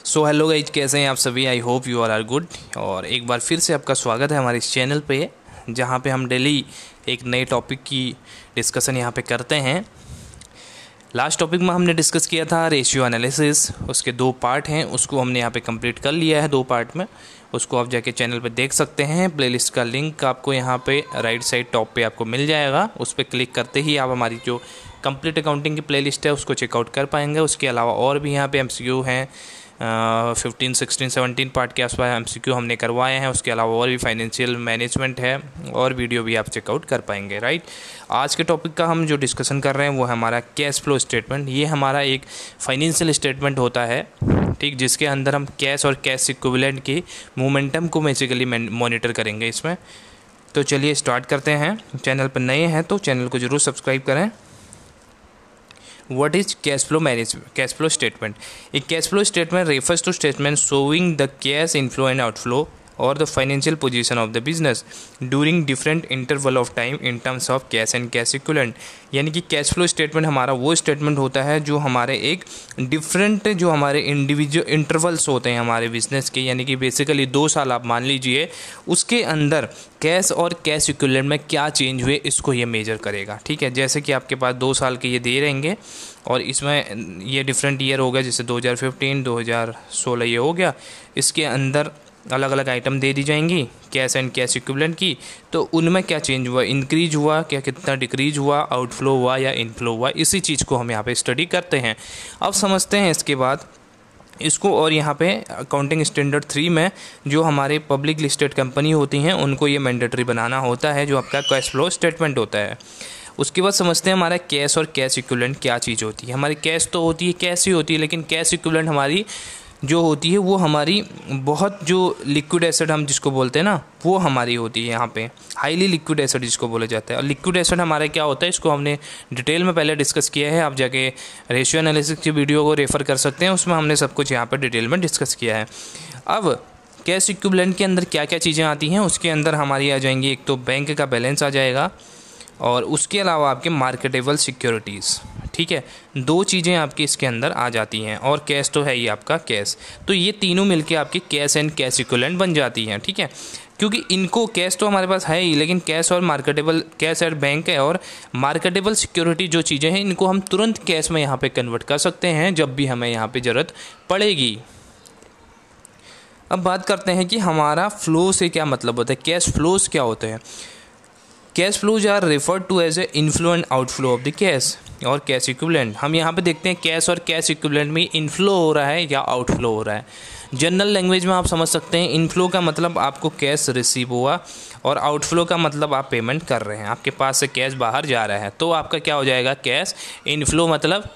So hello guys, कैसे हैं आप सभी। I hope you are good. और एक बार फिर से आपका स्वागत है हमारे इस चैनल पे, जहाँ पे हम डेली एक नए टॉपिक की डिस्कशन यहाँ पे करते हैं। लास्ट टॉपिक में हमने डिस्कस किया था रेशियो एनालिसिस। उसके 2 पार्ट हैं, उसको हमने यहाँ पे कंप्लीट कर लिया है 2 पार्ट में। उसको आप जाके चैनल पे देख सकते हैं। प्लेलिस्ट का लिंक आपको यहाँ पे राइट साइड टॉप पे आपको मिल जाएगा। उस पर क्लिक करते ही आप हमारी जो कंप्लीट अकाउंटिंग की प्लेलिस्ट है उसको चेकआउट कर पाएंगे। उसके अलावा और भी यहाँ पे MCQ हैं 15, 16, 17 पार्ट के आसपास MCQ हमने करवाए हैं। उसके अलावा और भी फाइनेंशियल मैनेजमेंट है और वीडियो भी आप चेकआउट कर पाएंगे। राइट, आज के टॉपिक का हम जो डिस्कशन कर रहे हैं वो है हमारा कैश फ्लो स्टेटमेंट। ये हमारा एक फाइनेंशियल स्टेटमेंट होता है, ठीक, जिसके अंदर हम कैश और कैश इक्विवेलेंट की मोमेंटम को बेसिकली मॉनिटर करेंगे इसमें। तो चलिए स्टार्ट करते हैं। चैनल पर नए हैं तो चैनल को ज़रूर सब्सक्राइब करें। What is cash flow management? Cash flow statement. A cash flow statement refers to statement showing the cash inflow and outflow or the financial position of the business during different interval of time in terms of cash and cash equivalent. यानी कि cash flow statement हमारा वो statement होता है जो हमारे एक different जो हमारे इंडिविजुअल इंटरवल्स होते हैं हमारे बिजनेस के, यानी कि बेसिकली 2 साल आप मान लीजिए, उसके अंदर कैश और कैश इक्विवेलेंट में क्या चेंज हुए इसको ये मेजर करेगा। ठीक है, जैसे कि आपके पास 2 साल के ये दे रहेंगे और इसमें ये डिफरेंट ईयर हो गया, जैसे 2015, 2016 ये हो गया। इसके अंदर अलग अलग आइटम दे दी जाएंगी कैश एंड कैश इक्विवेलेंट की, तो उनमें क्या चेंज हुआ, इंक्रीज हुआ क्या, कितना डिक्रीज हुआ, आउटफ्लो हुआ या इनफ्लो हुआ, इसी चीज़ को हम यहाँ पे स्टडी करते हैं। अब समझते हैं इसके बाद इसको। और यहाँ पे अकाउंटिंग स्टैंडर्ड 3 में जो हमारे पब्लिक लिस्टेड कंपनी होती हैं उनको ये मैंडेटरी बनाना होता है, जो आपका कैश फ्लो स्टेटमेंट होता है। उसके बाद समझते हैं हमारा कैश और कैश इक्विवेलेंट क्या चीज़ होती है। हमारी कैश तो होती है, कैश ही होती है, लेकिन कैश इक्विवेलेंट हमारी जो होती है वो हमारी बहुत जो लिक्विड एसेट हम जिसको बोलते हैं ना, वो हमारी होती है यहाँ पे, हाईली लिक्विड एसेट जिसको बोला जाता है। और लिक्विड एसेट हमारा क्या होता है इसको हमने डिटेल में पहले डिस्कस किया है। आप जाके रेशियो एनालिसिस की वीडियो को रेफ़र कर सकते हैं, उसमें हमने सब कुछ यहाँ पर डिटेल में डिस्कस किया है। अब कैश इक्विवेलेंट के अंदर क्या क्या चीज़ें आती हैं, उसके अंदर हमारी आ जाएंगी, एक तो बैंक का बैलेंस आ जाएगा और उसके अलावा आपके मार्केटेबल सिक्योरिटीज़। ठीक है, 2 चीज़ें आपके इसके अंदर आ जाती हैं, और कैश तो है ही आपका कैश। तो ये तीनों मिलके आपके कैश एंड कैश इक्विवेलेंट बन जाती हैं। ठीक है, क्योंकि इनको कैश तो हमारे पास है ही, लेकिन कैश और मार्केटेबल, कैश एट बैंक है और मार्केटेबल सिक्योरिटी जो चीज़ें हैं इनको हम तुरंत कैश में यहाँ पे कन्वर्ट कर सकते हैं जब भी हमें यहाँ पे ज़रूरत पड़ेगी। अब बात करते हैं कि हमारा फ्लो से क्या मतलब होता है, कैश फ्लोज क्या होते हैं। Cash flows are referred to as a inflow and outflow of the cash और कैश इक्विवेलेंट। हम यहाँ पे देखते हैं कैश और कैश इक्विवेलेंट में इनफ्लो हो रहा है या आउटफ्लो हो रहा है। जनरल लैंग्वेज में आप समझ सकते हैं, इनफ्लो का मतलब आपको कैश रिसीव हुआ और आउटफ्लो का मतलब आप पेमेंट कर रहे हैं, आपके पास से कैश बाहर जा रहा है, तो आपका क्या हो जाएगा, कैश इनफ्लो मतलब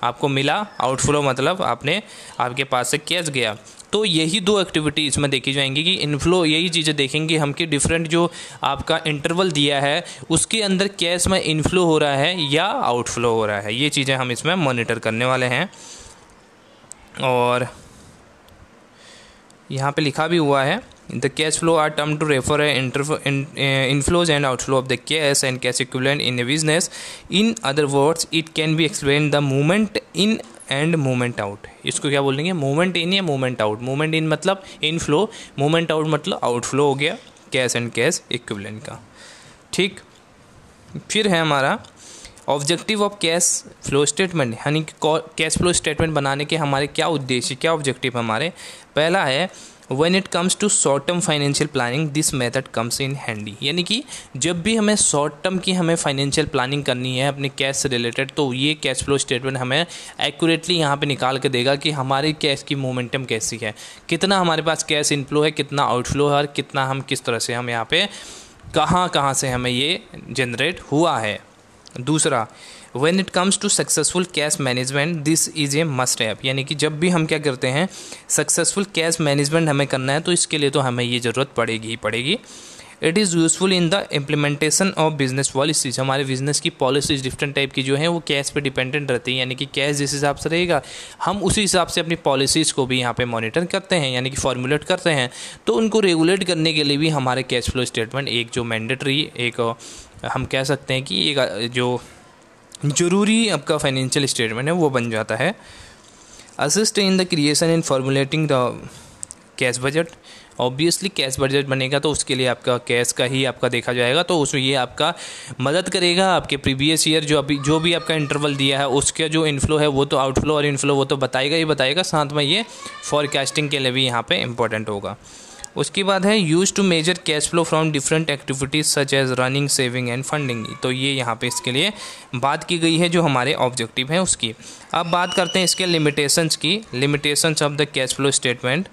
आपको मिला, आउटफ्लो मतलब आपके पास से कैश गया। तो यही 2 एक्टिविटी इसमें देखी जाएंगी कि इनफ्लो, यही चीज़ें देखेंगे हम कि डिफरेंट जो आपका इंटरवल दिया है उसके अंदर कैश में इनफ्लो हो रहा है या आउटफ्लो हो रहा है, ये चीज़ें हम इसमें मॉनिटर करने वाले हैं। और यहाँ पे लिखा भी हुआ है, the cash flow are term to refer inflows and outflow of the cash and cash equivalent in a business. In other words it can be explain the movement in and movement out. इसको क्या बोलेंगे, movement in या movement out. Movement in मतलब inflow, movement out मतलब outflow हो गया cash and cash equivalent का। ठीक, फिर है हमारा objective of cash flow statement, यानी कि कैश फ्लो स्टेटमेंट बनाने के हमारे क्या उद्देश्य, क्या ऑब्जेक्टिव हमारे। पहला है when it comes to short term financial planning this method comes in handy. यानी कि जब भी हमें शॉर्ट टर्म की हमें फाइनेंशियल प्लानिंग करनी है अपने कैश से रिलेटेड, तो ये कैश फ्लो स्टेटमेंट हमें एक्यूरेटली यहाँ पे निकाल के देगा कि हमारी कैश की मोमेंटम कैसी है, कितना हमारे पास कैश इनफ्लो है, कितना आउटफ्लो है, कितना हम किस तरह से हम यहाँ पे कहाँ से हमें ये जनरेट हुआ है। दूसरा, when it comes to successful cash management this is a must have. यानी कि जब भी हम क्या करते हैं सक्सेसफुल कैश मैनेजमेंट हमें करना है तो इसके लिए तो हमें ये ज़रूरत पड़ेगी ही पड़ेगी। It is useful in the implementation of business policies. हमारे बिजनेस की पॉलिसीज डिफरेंट टाइप की जो है वो कैश पे डिपेंडेंट रहती है, यानी कि कैश जिस हिसाब से रहेगा हम उसी हिसाब से अपनी पॉलिसीज़ को भी यहाँ पे मॉनिटर करते हैं, यानी कि फॉर्मुलेट करते हैं। तो उनको रेगुलेट करने के लिए भी हमारे कैश फ्लो स्टेटमेंट एक जो मैंडेटरी, एक हम कह सकते हैं कि एक जो ज़रूरी आपका फाइनेंशियल स्टेटमेंट है वो बन जाता है। Assist in the creation and formulating the cash budget. Obviously cash budget बनेगा तो उसके लिए आपका कैश का ही आपका देखा जाएगा, तो उसमें ये आपका मदद करेगा। आपके प्रीवियस ईयर जो भी आपका इंटरवल दिया है उसका जो इनफ्लो है वो तो आउटफ्लो और इनफ्लो वो तो बताएगा ही बताएगा, साथ में ये फॉरकास्टिंग के लिए भी यहाँ पे इम्पोर्टेंट होगा। उसके बाद है use to measure cash flow from different activities such as running, saving and funding. तो ये यहाँ पे इसके लिए बात की गई है जो हमारे ऑब्जेक्टिव हैं उसकी। अब बात करते हैं इसके लिमिटेशंस की, limitations of the cash flow statement.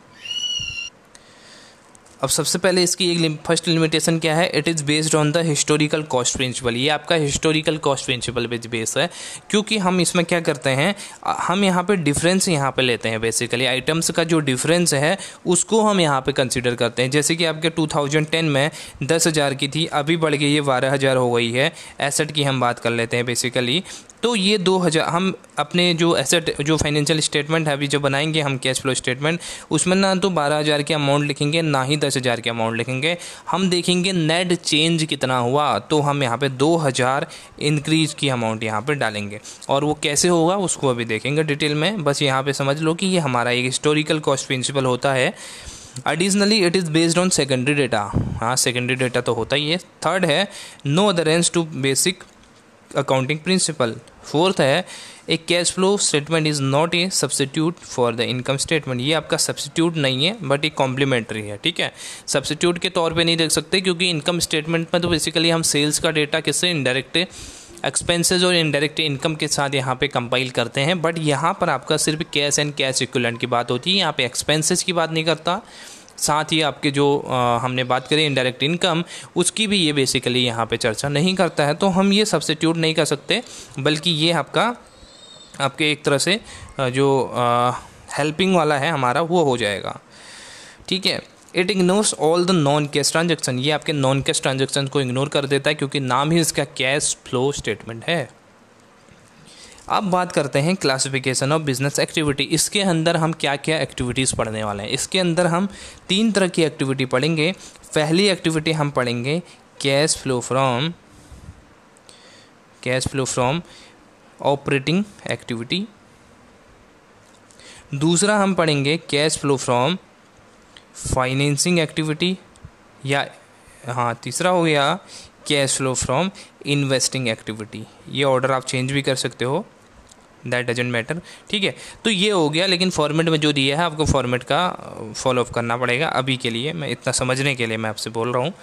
अब सबसे पहले इसकी एक फर्स्ट लिमिटेशन क्या है, it is based on the historical cost principle. ये आपका हिस्टोरिकल कॉस्ट प्रिंसिपल पे बेस है, क्योंकि हम इसमें क्या करते हैं, हम यहाँ पे डिफरेंस यहाँ पे लेते हैं। बेसिकली आइटम्स का जो डिफरेंस है उसको हम यहाँ पे कंसीडर करते हैं। जैसे कि आपके 2010 में 10,000 की थी, अभी बढ़ गई ये 12,000 हो गई है। एसेट की हम बात कर लेते हैं बेसिकली, तो ये 2,000 हम अपने जो एसेट जो फाइनेंशियल स्टेटमेंट है अभी जो बनाएंगे हम कैश फ्लो स्टेटमेंट, उसमें ना तो 12,000 के अमाउंट लिखेंगे ना ही 10,000 के अमाउंट लिखेंगे। हम देखेंगे नेट चेंज कितना हुआ, तो हम यहाँ पे 2,000 इंक्रीज की अमाउंट यहाँ पे डालेंगे, और वो कैसे होगा उसको अभी देखेंगे डिटेल में। बस यहाँ पे समझ लो कि ये हमारा एक हिस्टोरिकल कॉस्ट प्रिंसिपल होता है। Additionally it is based on secondary data. हाँ, सेकेंडरी डेटा तो होता ही है। थर्ड है no adherence to basic accounting principle. Fourth है a cash flow statement is not a substitute for the income statement. ये आपका सब्सिट्यूट नहीं है बट एक कॉम्प्लीमेंट्री है, ठीक है। सब्सिट्यूट के तौर पे नहीं देख सकते, क्योंकि इनकम स्टेटमेंट में तो बेसिकली हम सेल्स का डेटा किससे, इनडायरेक्ट एक्सपेंसेस और इनडायरेक्ट इनकम के साथ यहाँ पे कंपाइल करते हैं। बट यहाँ पर आपका सिर्फ कैश एंड कैश इक्विवेलेंट की बात होती है, यहाँ पे एक्सपेंसेस की बात नहीं करता। साथ ही आपके जो हमने बात करी इनडायरेक्ट इनकम, उसकी भी ये बेसिकली यहाँ पे चर्चा नहीं करता है, तो हम ये सब्स्टिट्यूट नहीं कर सकते, बल्कि ये आपके एक तरह से जो हेल्पिंग वाला है हमारा वो हो जाएगा, ठीक है। It ignores all the non cash transaction. ये आपके नॉन कैश ट्रांजेक्शन को इग्नोर कर देता है, क्योंकि नाम ही इसका कैश फ्लो स्टेटमेंट है। अब बात करते हैं क्लासिफिकेशन ऑफ बिजनेस एक्टिविटी। इसके अंदर हम क्या क्या एक्टिविटीज़ पढ़ने वाले हैं। इसके अंदर हम 3 तरह की एक्टिविटी पढ़ेंगे। पहली एक्टिविटी हम पढ़ेंगे cash flow from operating activity. दूसरा हम पढ़ेंगे cash flow from financing activity, तीसरा हो गया cash flow from investing activity. ये ऑर्डर आप चेंज भी कर सकते हो, दैट डजेंट मैटर, ठीक है। तो ये हो गया, लेकिन फॉर्मेट में जो दिया है आपको फॉर्मेट का फॉलो अप करना पड़ेगा। अभी के लिए मैं इतना समझने के लिए मैं आपसे बोल रहा हूँ।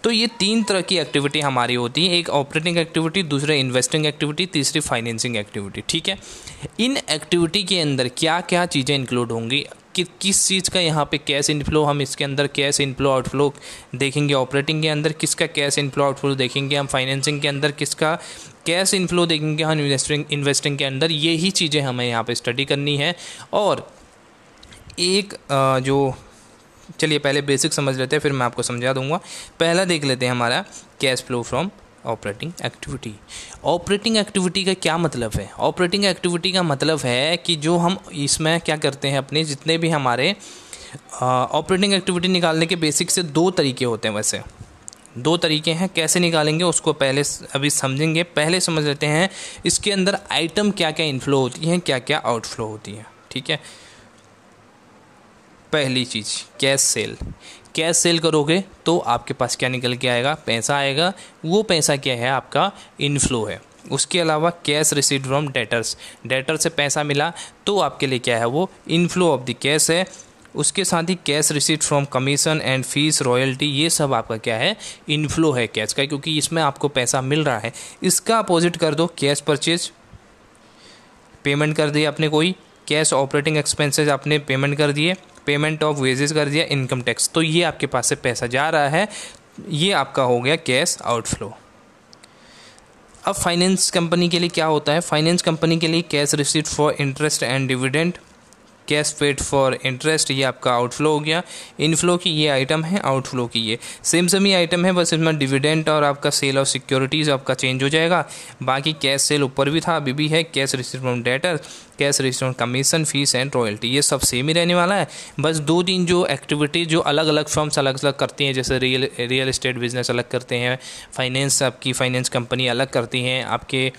तो ये 3 तरह की एक्टिविटी हमारी होती है, एक ऑपरेटिंग एक्टिविटी, दूसरा इन्वेस्टिंग एक्टिविटी, तीसरी फाइनेंसिंग एक्टिविटी, ठीक है। इन एक्टिविटी के अंदर क्या क्या चीज़ें इंक्लूड होंगी, किस चीज़ का यहाँ पे कैश इनफ्लो, हम इसके अंदर कैश इनफ्लो आउटफ्लो देखेंगे। ऑपरेटिंग के अंदर किसका कैश इनफ्लो आउटफ्लो देखेंगे हम, फाइनेंसिंग के अंदर किसका कैश इनफ्लो देखेंगे हम, इन्वेस्टिंग के अंदर। यही चीज़ें हमें यहाँ पे स्टडी करनी है। और एक जो चलिए पहले बेसिक समझ लेते हैं, फिर मैं आपको समझा दूंगा। पहला देख लेते हैं हमारा cash flow from operating activity. Operating activity का क्या मतलब है? ऑपरेटिंग एक्टिविटी का मतलब है कि जो हम इसमें क्या करते हैं, अपने जितने भी हमारे ऑपरेटिंग एक्टिविटी निकालने के बेसिक से 2 तरीके होते हैं। वैसे 2 तरीके हैं, कैसे निकालेंगे उसको पहले अभी समझेंगे। पहले समझ लेते हैं इसके अंदर आइटम क्या क्या इनफ्लो होती हैं, क्या क्या आउटफ्लो होती हैं, ठीक है। पहली चीज़ कैश सेल। कैश सेल करोगे तो आपके पास क्या निकल के आएगा, पैसा आएगा। वो पैसा क्या है, आपका इनफ्लो है। उसके अलावा cash received from debtors, debtor से पैसा मिला तो आपके लिए क्या है, वो इनफ्लो ऑफ द कैश है। उसके साथ ही cash received from commission and fees royalty, ये सब आपका क्या है, इनफ्लो है कैश का, क्योंकि इसमें आपको पैसा मिल रहा है। इसका अपोजिट कर दो कैश परचेज, पेमेंट कर दिया आपने कोई, कैश ऑपरेटिंग एक्सपेंसेस आपने पेमेंट कर दिए, पेमेंट ऑफ वेजेस कर दिया, इनकम टैक्स, तो ये आपके पास से पैसा जा रहा है, ये आपका हो गया कैश आउटफ्लो। अब फाइनेंस कंपनी के लिए क्या होता है, फाइनेंस कंपनी के लिए cash received for interest and dividend, cash paid for interest, ये आपका आउटफ्लो हो गया। इनफ्लो की ये आइटम है, आउटफ्लो की ये सेम ही आइटम है, बस इसमें डिविडेंड और आपका सेल ऑफ सिक्योरिटीज़ आपका चेंज हो जाएगा। बाकी कैश सेल ऊपर भी था, अभी भी है। Cash receive from debtor, cash receive from commission, fees and royalty, ये सब सेम ही रहने वाला है। बस 2-3 जो एक्टिविटी जो अलग अलग फर्म्स अलग अलग करती हैं, जैसे रियल एस्टेट बिजनेस अलग करते हैं, फाइनेंस आपकी फाइनेंस कंपनी अलग करती हैं आपके,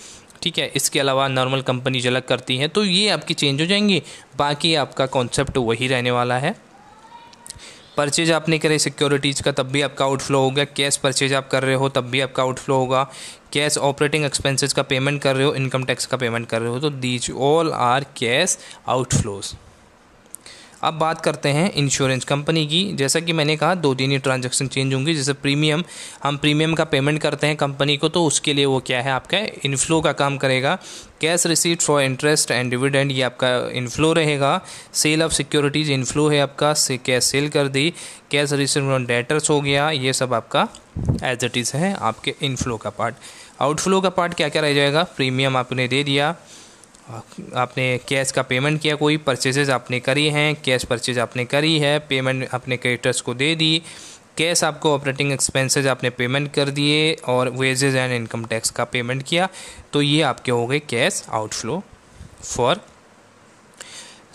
ठीक है। इसके अलावा नॉर्मल कंपनी अलग करती हैं, तो ये आपकी चेंज हो जाएंगी, बाकी आपका कॉन्सेप्ट वही रहने वाला है। परचेज आपने करे सिक्योरिटीज़ का, तब भी आपका आउटफ्लो होगा। कैश परचेज आप कर रहे हो तब भी आपका आउटफ्लो होगा। कैश ऑपरेटिंग एक्सपेंसेस का पेमेंट कर रहे हो, इनकम टैक्स का पेमेंट कर रहे हो, तो these all are cash outflows. अब बात करते हैं इंश्योरेंस कंपनी की। जैसा कि मैंने कहा 2-3 ही ट्रांजैक्शन चेंज होंगी। जैसे प्रीमियम, हम प्रीमियम का पेमेंट करते हैं कंपनी को, तो उसके लिए वो क्या है, आपका इनफ्लो का काम करेगा। Cash receipt for interest and dividend, ये आपका इनफ्लो रहेगा। सेल ऑफ सिक्योरिटीज़ इनफ्लो है आपका, कैश सेल कर दी। कैश रिसीट फ्रॉम डेटर्स हो गया, ये सब आपका एज इट इज़ है आपके इनफ्लो का पार्ट। आउटफ्लो का पार्ट क्या क्या रह जाएगा, प्रीमियम आपने दे दिया, आपने कैश का पेमेंट किया, कोई परचेजेज आपने करी हैं, कैश परचेज आपने करी है, पेमेंट अपने क्रेडिटर्स को दे दी। कैश आपको ऑपरेटिंग एक्सपेंसेस आपने पेमेंट कर दिए, और वेजेस एंड इनकम टैक्स का पेमेंट किया, तो ये आपके हो गए कैश आउटफ्लो फॉर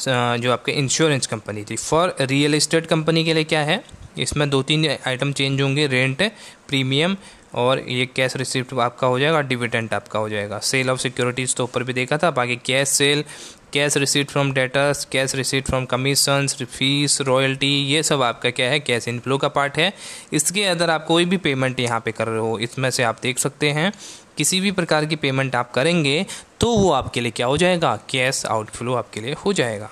जो आपके इंश्योरेंस कंपनी थी। फॉर रियल एस्टेट कंपनी के लिए क्या है, इसमें 2-3 आइटम चेंज होंगे, रेंट, प्रीमियम, और ये कैश रिसिप्ट आपका हो जाएगा, डिविडेंड आपका हो जाएगा। सेल ऑफ सिक्योरिटीज़ तो ऊपर भी देखा था, बाकी cash cell, cash receipt from debtors, cash receipt from commissions, fees, royalty, ये सब आपका क्या है, कैश इनफ्लो का पार्ट है। इसके अंदर आप कोई भी पेमेंट यहाँ पे कर रहे हो, इसमें से आप देख सकते हैं किसी भी प्रकार की पेमेंट आप करेंगे तो वो आपके लिए क्या हो जाएगा, कैश आउटफ्लो आपके लिए हो जाएगा।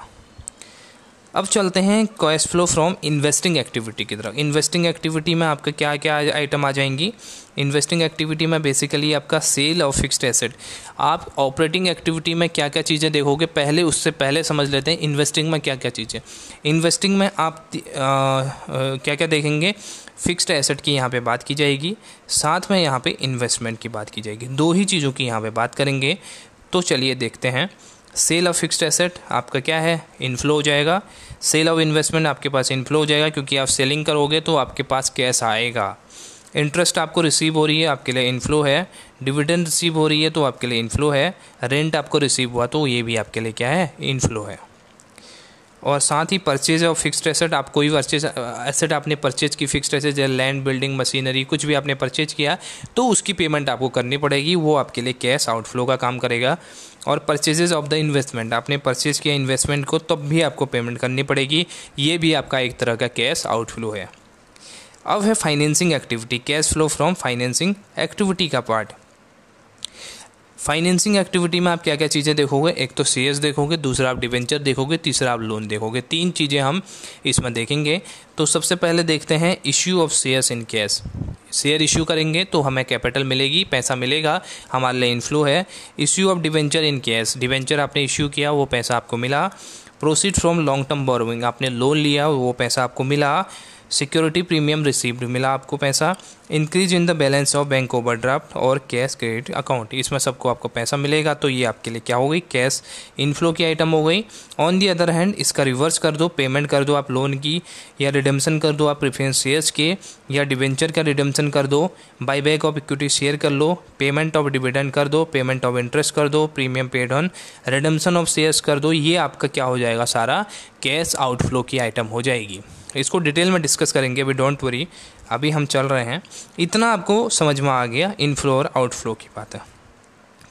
अब चलते हैं cash flow from investing activity की तरफ। इन्वेस्टिंग एक्टिविटी में आपका क्या क्या आइटम आ जाएंगी। इन्वेस्टिंग एक्टिविटी में बेसिकली आपका सेल ऑफ फिक्स्ड एसेट। आप ऑपरेटिंग एक्टिविटी में क्या क्या चीज़ें देखोगे, पहले उससे पहले समझ लेते हैं इन्वेस्टिंग में क्या क्या चीज़ें। इन्वेस्टिंग में आप क्या क्या देखेंगे, फिक्स्ड एसेट की यहाँ पे बात की जाएगी, साथ में यहाँ पे इन्वेस्टमेंट की बात की जाएगी। 2 ही चीज़ों की यहाँ पे बात करेंगे। तो चलिए देखते हैं। सेल ऑफ फिक्स्ड एसेट आपका क्या है, इनफ्लो हो जाएगा। सेल ऑफ इन्वेस्टमेंट आपके पास इनफ्लो हो जाएगा, क्योंकि आप सेलिंग करोगे तो आपके पास कैश आएगा। इंटरेस्ट आपको रिसीव हो रही है, आपके लिए इनफ्लो है। डिविडेंड रिसीव हो रही है तो आपके लिए इनफ्लो है। रेंट आपको रिसीव हुआ तो ये भी आपके लिए क्या है, इनफ्लो है। और साथ ही परचेज ऑफ फिक्स्ड एसेट, आप कोई एसेट आपने परचेज की, फिक्स्ड एसेट जैसे लैंड, बिल्डिंग, मशीनरी, कुछ भी आपने परचेज किया तो उसकी पेमेंट आपको करनी पड़ेगी, वो आपके लिए कैश आउटफ्लो का काम करेगा। और परचेजेज ऑफ द इन्वेस्टमेंट, आपने परचेज किया इन्वेस्टमेंट को तब भी आपको पेमेंट करनी पड़ेगी, ये भी आपका एक तरह का कैश आउटफ्लो है। अब है financing activity, cash flow from financing activity का पार्ट। फाइनेंसिंग एक्टिविटी में आप क्या क्या चीज़ें देखोगे, एक तो शेयर्स देखोगे, दूसरा आप डिवेंचर देखोगे, तीसरा आप लोन देखोगे। 3 चीज़ें हम इसमें देखेंगे। तो सबसे पहले देखते हैं issue of shares in cash. Share issue करेंगे तो हमें कैपिटल मिलेगी, पैसा मिलेगा, हमारे लिए इनफ्लो है। Issue of debenture in cash, debenture आपने इश्यू किया, वो पैसा आपको मिला। Proceed from long term borrowing, आपने लोन लिया, वो पैसा आपको मिला। सिक्योरिटी प्रीमियम रिसीव्ड, मिला आपको पैसा। Increase in the balance of bank overdraft और कैश क्रेडिट अकाउंट, इसमें सबको आपको पैसा मिलेगा, तो ये आपके लिए क्या हो गई, कैश इनफ्लो की आइटम हो गई। ऑन दी अदर हैंड इसका रिवर्स कर दो, पेमेंट कर दो आप लोन की, या रिडेम्पशन कर दो आप प्रेफरेंस शेयर्स के, या डिवेंचर का रिडेम्पशन कर दो, by back of equity share कर लो, पेमेंट ऑफ डिविडेंड कर दो, पेमेंट ऑफ इंटरेस्ट कर दो, premium paid on redemption of shares कर दो। ये आपका क्या हो जाएगा, सारा कैश आउटफ्लो की आइटम हो जाएगी। इसको डिटेल में डिस्कस करेंगे, अभी डोंट वरी, अभी हम चल रहे हैं। इतना आपको समझ में आ गया इनफ्लो और आउटफ्लो की बात है,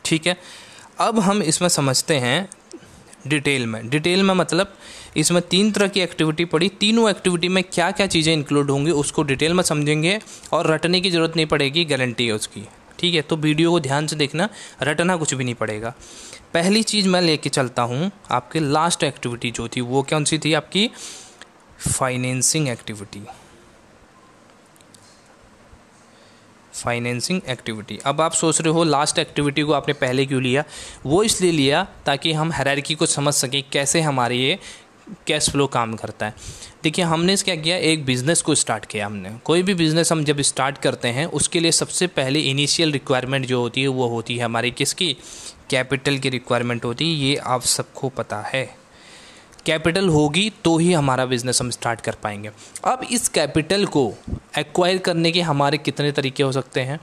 ठीक है। अब हम इसमें समझते हैं डिटेल में मतलब इसमें 3 तरह की एक्टिविटी पड़ी, तीनों एक्टिविटी में क्या क्या चीज़ें इंक्लूड होंगी उसको डिटेल में समझेंगे, और रटने की ज़रूरत नहीं पड़ेगी, गारंटी है उसकी, ठीक है। तो वीडियो को ध्यान से देखना, रटना कुछ भी नहीं पड़ेगा। पहली चीज़ मैं लेके चलता हूँ, आपके लास्ट एक्टिविटी जो थी वो कौन सी थी, आपकी फाइनेंसिंग एक्टिविटी। फाइनेंसिंग एक्टिविटी, अब आप सोच रहे हो लास्ट एक्टिविटी को आपने पहले क्यों लिया, वो इसलिए लिया ताकि हम हायरार्की को समझ सकें कैसे हमारे ये कैश फ्लो काम करता है। देखिए हमने क्या किया, एक बिज़नेस को स्टार्ट किया हमने। कोई भी बिज़नेस हम जब स्टार्ट करते हैं उसके लिए सबसे पहले इनिशियल रिक्वायरमेंट जो होती है वो होती है हमारी किसकी, कैपिटल की रिक्वायरमेंट होती है, ये आप सबको पता है। कैपिटल होगी तो ही हमारा बिजनेस हम स्टार्ट कर पाएंगे। अब इस कैपिटल को एक्वायर करने के हमारे कितने तरीके हो सकते हैं,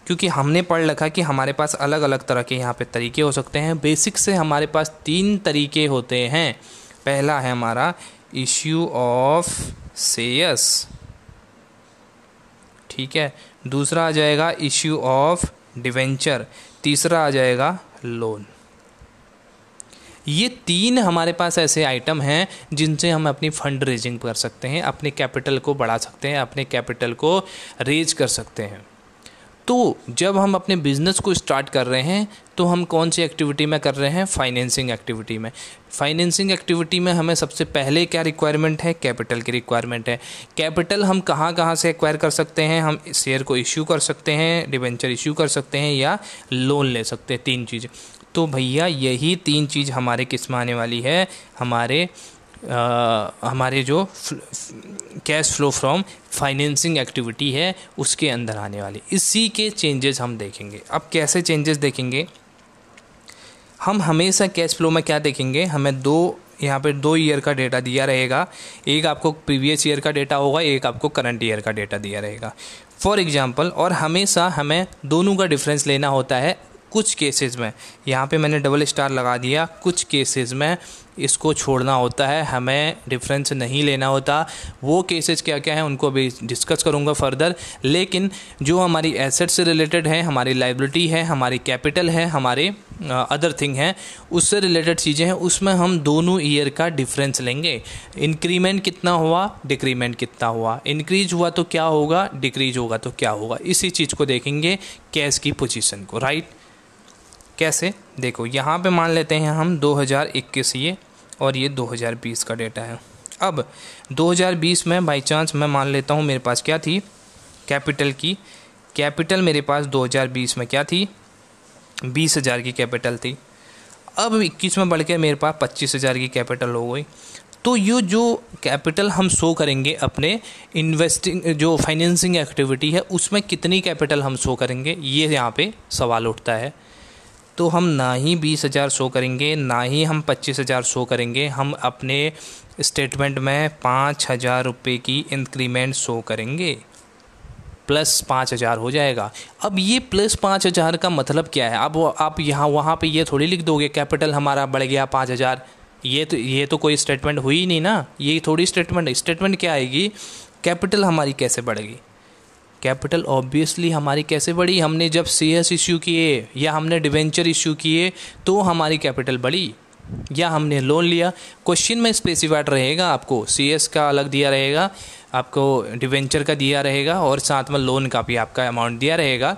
क्योंकि हमने पढ़ रखा कि हमारे पास अलग अलग तरह के यहाँ पे तरीके हो सकते हैं। बेसिक से हमारे पास 3 तरीके होते हैं। पहला है हमारा इश्यू ऑफ शेयर्स, ठीक है। दूसरा आ जाएगा इश्यू ऑफ डिवेंचर, तीसरा आ जाएगा लोन। ये तीन हमारे पास ऐसे आइटम हैं जिनसे हम अपनी फंड रेजिंग कर सकते हैं, अपने कैपिटल को बढ़ा सकते हैं, अपने कैपिटल को रेज कर सकते हैं। तो जब हम अपने बिज़नेस को स्टार्ट कर रहे हैं तो हम कौन सी एक्टिविटी में कर रहे हैं? फाइनेंसिंग एक्टिविटी में। फाइनेंसिंग एक्टिविटी में हमें सबसे पहले क्या रिक्वायरमेंट है? कैपिटल की रिक्वायरमेंट है। कैपिटल हम कहाँ कहाँ से एक्वायर कर सकते हैं? हम शेयर को इश्यू कर सकते हैं, डिबेंचर इश्यू कर सकते हैं, या लोन ले सकते हैं। तीन चीज़। तो भैया यही तीन चीज़ हमारे किस में आने वाली है? हमारे जो cash flow from financing activity है उसके अंदर आने वाली। इसी के चेंजेस हम देखेंगे। अब कैसे चेंजेस देखेंगे? हम हमेशा कैश फ्लो में क्या देखेंगे? हमें यहाँ पे 2 ईयर का डेटा दिया रहेगा। एक आपको प्रीवियस ईयर का डेटा होगा, एक आपको करंट ईयर का डेटा दिया रहेगा फॉर एग्जांपल। और हमेशा हमें दोनों का डिफरेंस लेना होता है। कुछ केसेस में, यहाँ पे मैंने डबल स्टार लगा दिया, कुछ केसेस में इसको छोड़ना होता है, हमें डिफरेंस नहीं लेना होता। वो केसेस क्या क्या हैं उनको अभी डिस्कस करूँगा फर्दर। लेकिन जो हमारी एसेट से रिलेटेड है, हमारी लाइबिलिटी है, हमारी कैपिटल है, हमारे अदर थिंग है, उससे रिलेटेड चीज़ें हैं, उसमें हम दोनों ईयर का डिफरेंस लेंगे। इंक्रीमेंट कितना हुआ, डिक्रीमेंट कितना हुआ, इंक्रीज हुआ तो क्या होगा, डिक्रीज होगा तो क्या होगा, इसी चीज़ को देखेंगे कैश की पोजीशन को। राइट? कैसे? देखो यहाँ पे मान लेते हैं हम 2021 ये, और ये 2020 का डेटा है। अब 2020 में बाई चांस मैं मान लेता हूँ मेरे पास क्या थी? कैपिटल की। कैपिटल मेरे पास 2020 में क्या थी? 20,000 की कैपिटल थी। अब 21 में बढ़ के मेरे पास 25,000 की कैपिटल हो गई। तो ये जो कैपिटल हम शो करेंगे अपने इन्वेस्टिंग जो फाइनेंसिंग एक्टिविटी है उसमें कितनी कैपिटल हम शो करेंगे, ये यहाँ पे सवाल उठता है। तो हम ना ही 20,000 शो करेंगे, ना ही हम 25,000 शो करेंगे। हम अपने स्टेटमेंट में 5,000 रुपये की इंक्रीमेंट शो करेंगे, प्लस 5,000 हो जाएगा। अब ये प्लस 5,000 का मतलब क्या है? अब आप यहाँ वहाँ पे ये थोड़ी लिख दोगे कैपिटल हमारा बढ़ गया 5,000। ये तो कोई स्टेटमेंट हुई ही नहीं ना। ये थोड़ी स्टेटमेंट क्या आएगी? कैपिटल हमारी कैसे बढ़ेगी? कैपिटल ऑब्वियसली हमारी कैसे बढ़ी? हमने जब शेयर्स इश्यू किए या हमने डिवेंचर इश्यू किए तो हमारी कैपिटल बढ़ी, या हमने लोन लिया। क्वेश्चन में स्पेसिफाइड रहेगा, आपको शेयर्स का अलग दिया रहेगा, आपको डिवेंचर का दिया रहेगा, और साथ में लोन का भी आपका अमाउंट दिया रहेगा।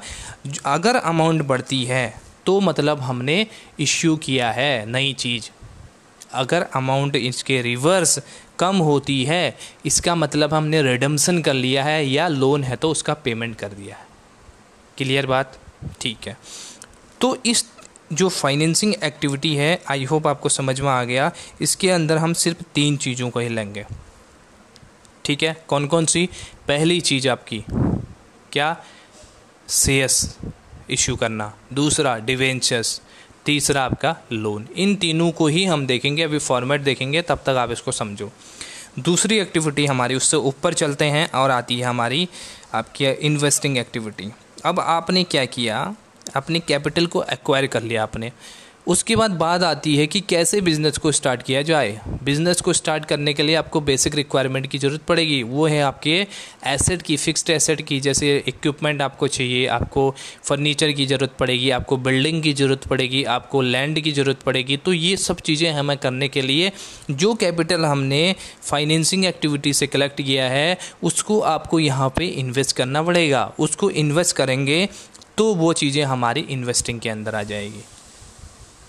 अगर अमाउंट बढ़ती है तो मतलब हमने इश्यू किया है नई चीज़। अगर अमाउंट इसके रिवर्स कम होती है इसका मतलब हमने रिडम्पशन कर लिया है, या लोन है तो उसका पेमेंट कर दिया है। क्लियर बात? ठीक है। तो इस जो फाइनेंसिंग एक्टिविटी है, आई होप आपको समझ में आ गया। इसके अंदर हम सिर्फ 3 चीज़ों को ही लेंगे। ठीक है? कौन कौन सी? पहली चीज़ आपकी क्या? शेयर्स इशू करना, दूसरा डिवेंचर्स, तीसरा आपका लोन। इन तीनों को ही हम देखेंगे। अभी फॉर्मेट देखेंगे, तब तक आप इसको समझो। दूसरी एक्टिविटी हमारी, उससे ऊपर चलते हैं, और आती है हमारी आपकी इन्वेस्टिंग एक्टिविटी। अब आपने क्या किया? अपने कैपिटल को एक्वायर कर लिया आपने। उसके बाद आती है कि कैसे बिज़नेस को स्टार्ट किया जाए। बिज़नेस को स्टार्ट करने के लिए आपको बेसिक रिक्वायरमेंट की ज़रूरत पड़ेगी। वो है आपके एसेट की, फिक्स्ड एसेट की। जैसे इक्विपमेंट आपको चाहिए, आपको फर्नीचर की ज़रूरत पड़ेगी, आपको बिल्डिंग की ज़रूरत पड़ेगी, आपको लैंड की ज़रूरत पड़ेगी। तो ये सब चीज़ें हमें करने के लिए जो कैपिटल हमने फाइनेंसिंग एक्टिविटी से कलेक्ट किया है उसको आपको यहाँ पर इन्वेस्ट करना पड़ेगा। उसको इन्वेस्ट करेंगे तो वो चीज़ें हमारी इन्वेस्टिंग के अंदर आ जाएगी।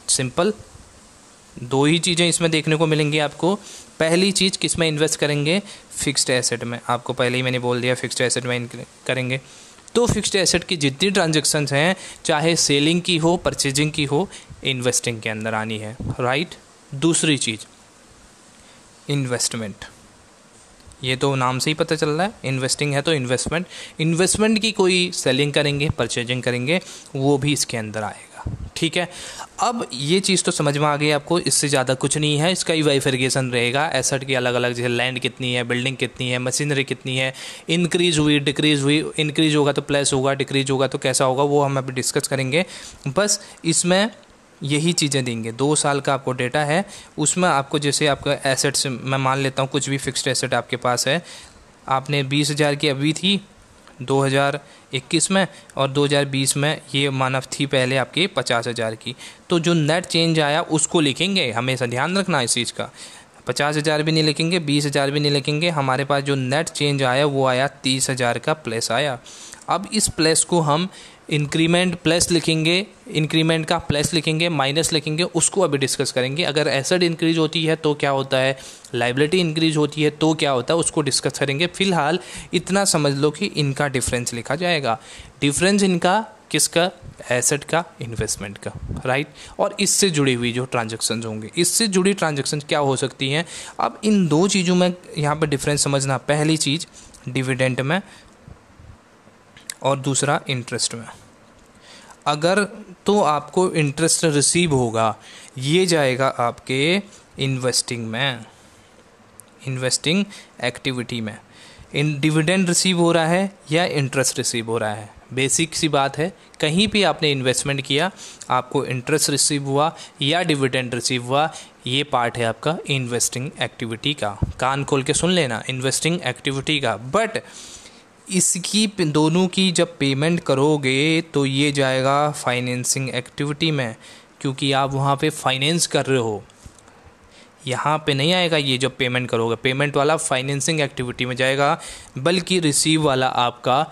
सिंपल। 2 ही चीज़ें इसमें देखने को मिलेंगी आपको। पहली चीज़ किस में इन्वेस्ट करेंगे? फिक्स्ड एसेट में। आपको पहले ही मैंने बोल दिया फिक्स्ड एसेट में करेंगे। तो फिक्स्ड एसेट की जितनी ट्रांजैक्शंस हैं, चाहे सेलिंग की हो, परचेजिंग की हो, इन्वेस्टिंग के अंदर आनी है। राइट? दूसरी चीज़ इन्वेस्टमेंट। ये तो नाम से ही पता चल रहा है, इन्वेस्टिंग है तो इन्वेस्टमेंट की कोई सेलिंग करेंगे, परचेजिंग करेंगे, वो भी इसके अंदर आएगा। ठीक है? अब ये चीज़ तो समझ में आ गई आपको। इससे ज़्यादा कुछ नहीं है। इसका ही वाइफिकेशन रहेगा। एसेट की अलग अलग, जैसे लैंड कितनी है, बिल्डिंग कितनी है, मशीनरी कितनी है, इंक्रीज हुई, डिक्रीज हुई। इंक्रीज होगा तो प्लस होगा, डिक्रीज होगा तो कैसा होगा, वो हम अभी डिस्कस करेंगे। बस इसमें यही चीज़ें देंगे। 2 साल का आपको डेटा है, उसमें आपको जैसे आपका एसेट्स, मैं मान लेता हूँ कुछ भी फिक्स्ड एसेट आपके पास है, आपने 20,000 की अभी थी, 2021 में, और 2020 में ये मानव थी पहले आपकी 50,000 की। तो जो नेट चेंज आया उसको लिखेंगे, हमेशा ध्यान रखना इस चीज़ का। 50,000 भी नहीं लिखेंगे, 20,000 भी नहीं लिखेंगे, हमारे पास जो नेट चेंज आया वो आया 30,000 का प्लस आया। अब इस प्लस को हम इंक्रीमेंट प्लस लिखेंगे, इंक्रीमेंट का प्लस लिखेंगे, माइनस लिखेंगे, उसको अभी डिस्कस करेंगे। अगर एसेट इंक्रीज होती है तो क्या होता है, लाइबिलिटी इंक्रीज होती है तो क्या होता है, उसको डिस्कस करेंगे। फिलहाल इतना समझ लो कि इनका डिफरेंस लिखा जाएगा। डिफरेंस इनका किसका, एसेट का, इन्वेस्टमेंट का, राइट। और इससे जुड़ी हुई जो ट्रांजैक्शंस होंगे, इससे जुड़ी ट्रांजैक्शन क्या हो सकती हैं। अब इन दो चीज़ों में यहाँ पर डिफरेंस समझना। पहली चीज़ डिविडेंड में और दूसरा इंटरेस्ट में। अगर तो आपको इंटरेस्ट रिसीव होगा, ये जाएगा आपके इन्वेस्टिंग में, इन्वेस्टिंग एक्टिविटी में। इन डिविडेंड रिसीव हो रहा है या इंटरेस्ट रिसीव हो रहा है, बेसिक सी बात है। कहीं भी आपने इन्वेस्टमेंट किया, आपको इंटरेस्ट रिसीव हुआ या डिविडेंड रिसीव हुआ, ये पार्ट है आपका इन्वेस्टिंग एक्टिविटी का। कान खोल के सुन लेना, इन्वेस्टिंग एक्टिविटी का। बट इसकी दोनों की जब पेमेंट करोगे तो ये जाएगा फाइनेंसिंग एक्टिविटी में, क्योंकि आप वहाँ पे फाइनेंस कर रहे हो। यहाँ पे नहीं आएगा ये जब पेमेंट करोगे, पेमेंट वाला फाइनेंसिंग एक्टिविटी में जाएगा, बल्कि रिसीव वाला आपका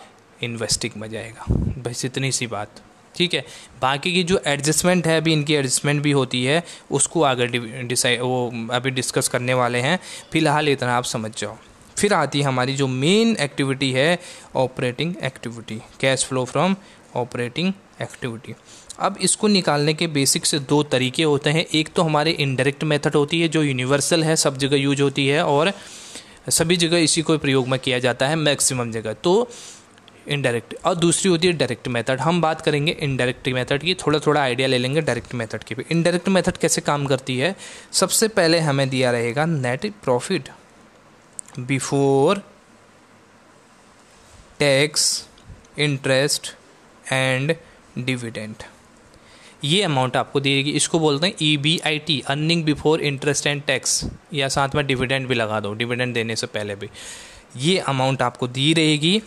इन्वेस्टिंग में जाएगा। बस इतनी सी बात, ठीक है। बाकी की जो एडजस्टमेंट है, अभी इनकी एडजस्टमेंट भी होती है, उसको आगे डिसाइड वो अभी डिस्कस करने वाले हैं। फिलहाल इतना आप समझ जाओ। फिर आती है हमारी जो मेन एक्टिविटी है, operating activity, cash flow from operating activity. अब इसको निकालने के बेसिक से दो तरीके होते हैं। एक तो हमारे इनडायरेक्ट मेथड होती है जो यूनिवर्सल है, सब जगह यूज होती है और सभी जगह इसी को प्रयोग में किया जाता है मैक्सिमम जगह, तो इनडायरेक्ट। और दूसरी होती है डायरेक्ट मेथड। हम बात करेंगे इनडायरेक्ट मेथड की, थोड़ा थोड़ा आइडिया ले लेंगे डायरेक्ट मेथड की भी। इनडायरेक्ट मेथड कैसे काम करती है, सबसे पहले हमें दिया रहेगा net profit before tax, interest and dividend. ये अमाउंट आपको दी जाएगी, इसको बोलते हैं EBIT, earning before interest and tax, या साथ में डिविडेंड भी लगा दो, डिविडेंड देने से पहले भी। ये अमाउंट आपको दी रहेगी,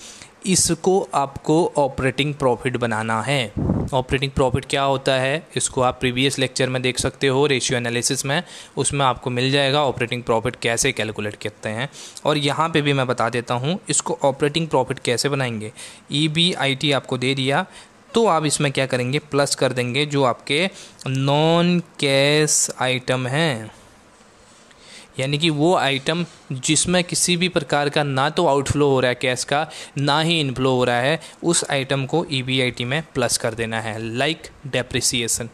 इसको आपको ऑपरेटिंग प्रॉफिट बनाना है। ऑपरेटिंग प्रॉफिट क्या होता है, इसको आप प्रीवियस लेक्चर में देख सकते हो, रेशियो एनालिसिस में, उसमें आपको मिल जाएगा ऑपरेटिंग प्रॉफिट कैसे कैलकुलेट करते हैं। और यहाँ पे भी मैं बता देता हूँ इसको ऑपरेटिंग प्रॉफिट कैसे बनाएंगे। EBIT आपको दे दिया, तो आप इसमें क्या करेंगे, प्लस कर देंगे जो आपके नॉन कैश आइटम हैं, यानी कि वो आइटम जिसमें किसी भी प्रकार का ना तो आउटफ्लो हो रहा है कैश का, ना ही इनफ्लो हो रहा है, उस आइटम को EBIT में प्लस कर देना है। लाइक डेप्रिसिएशन,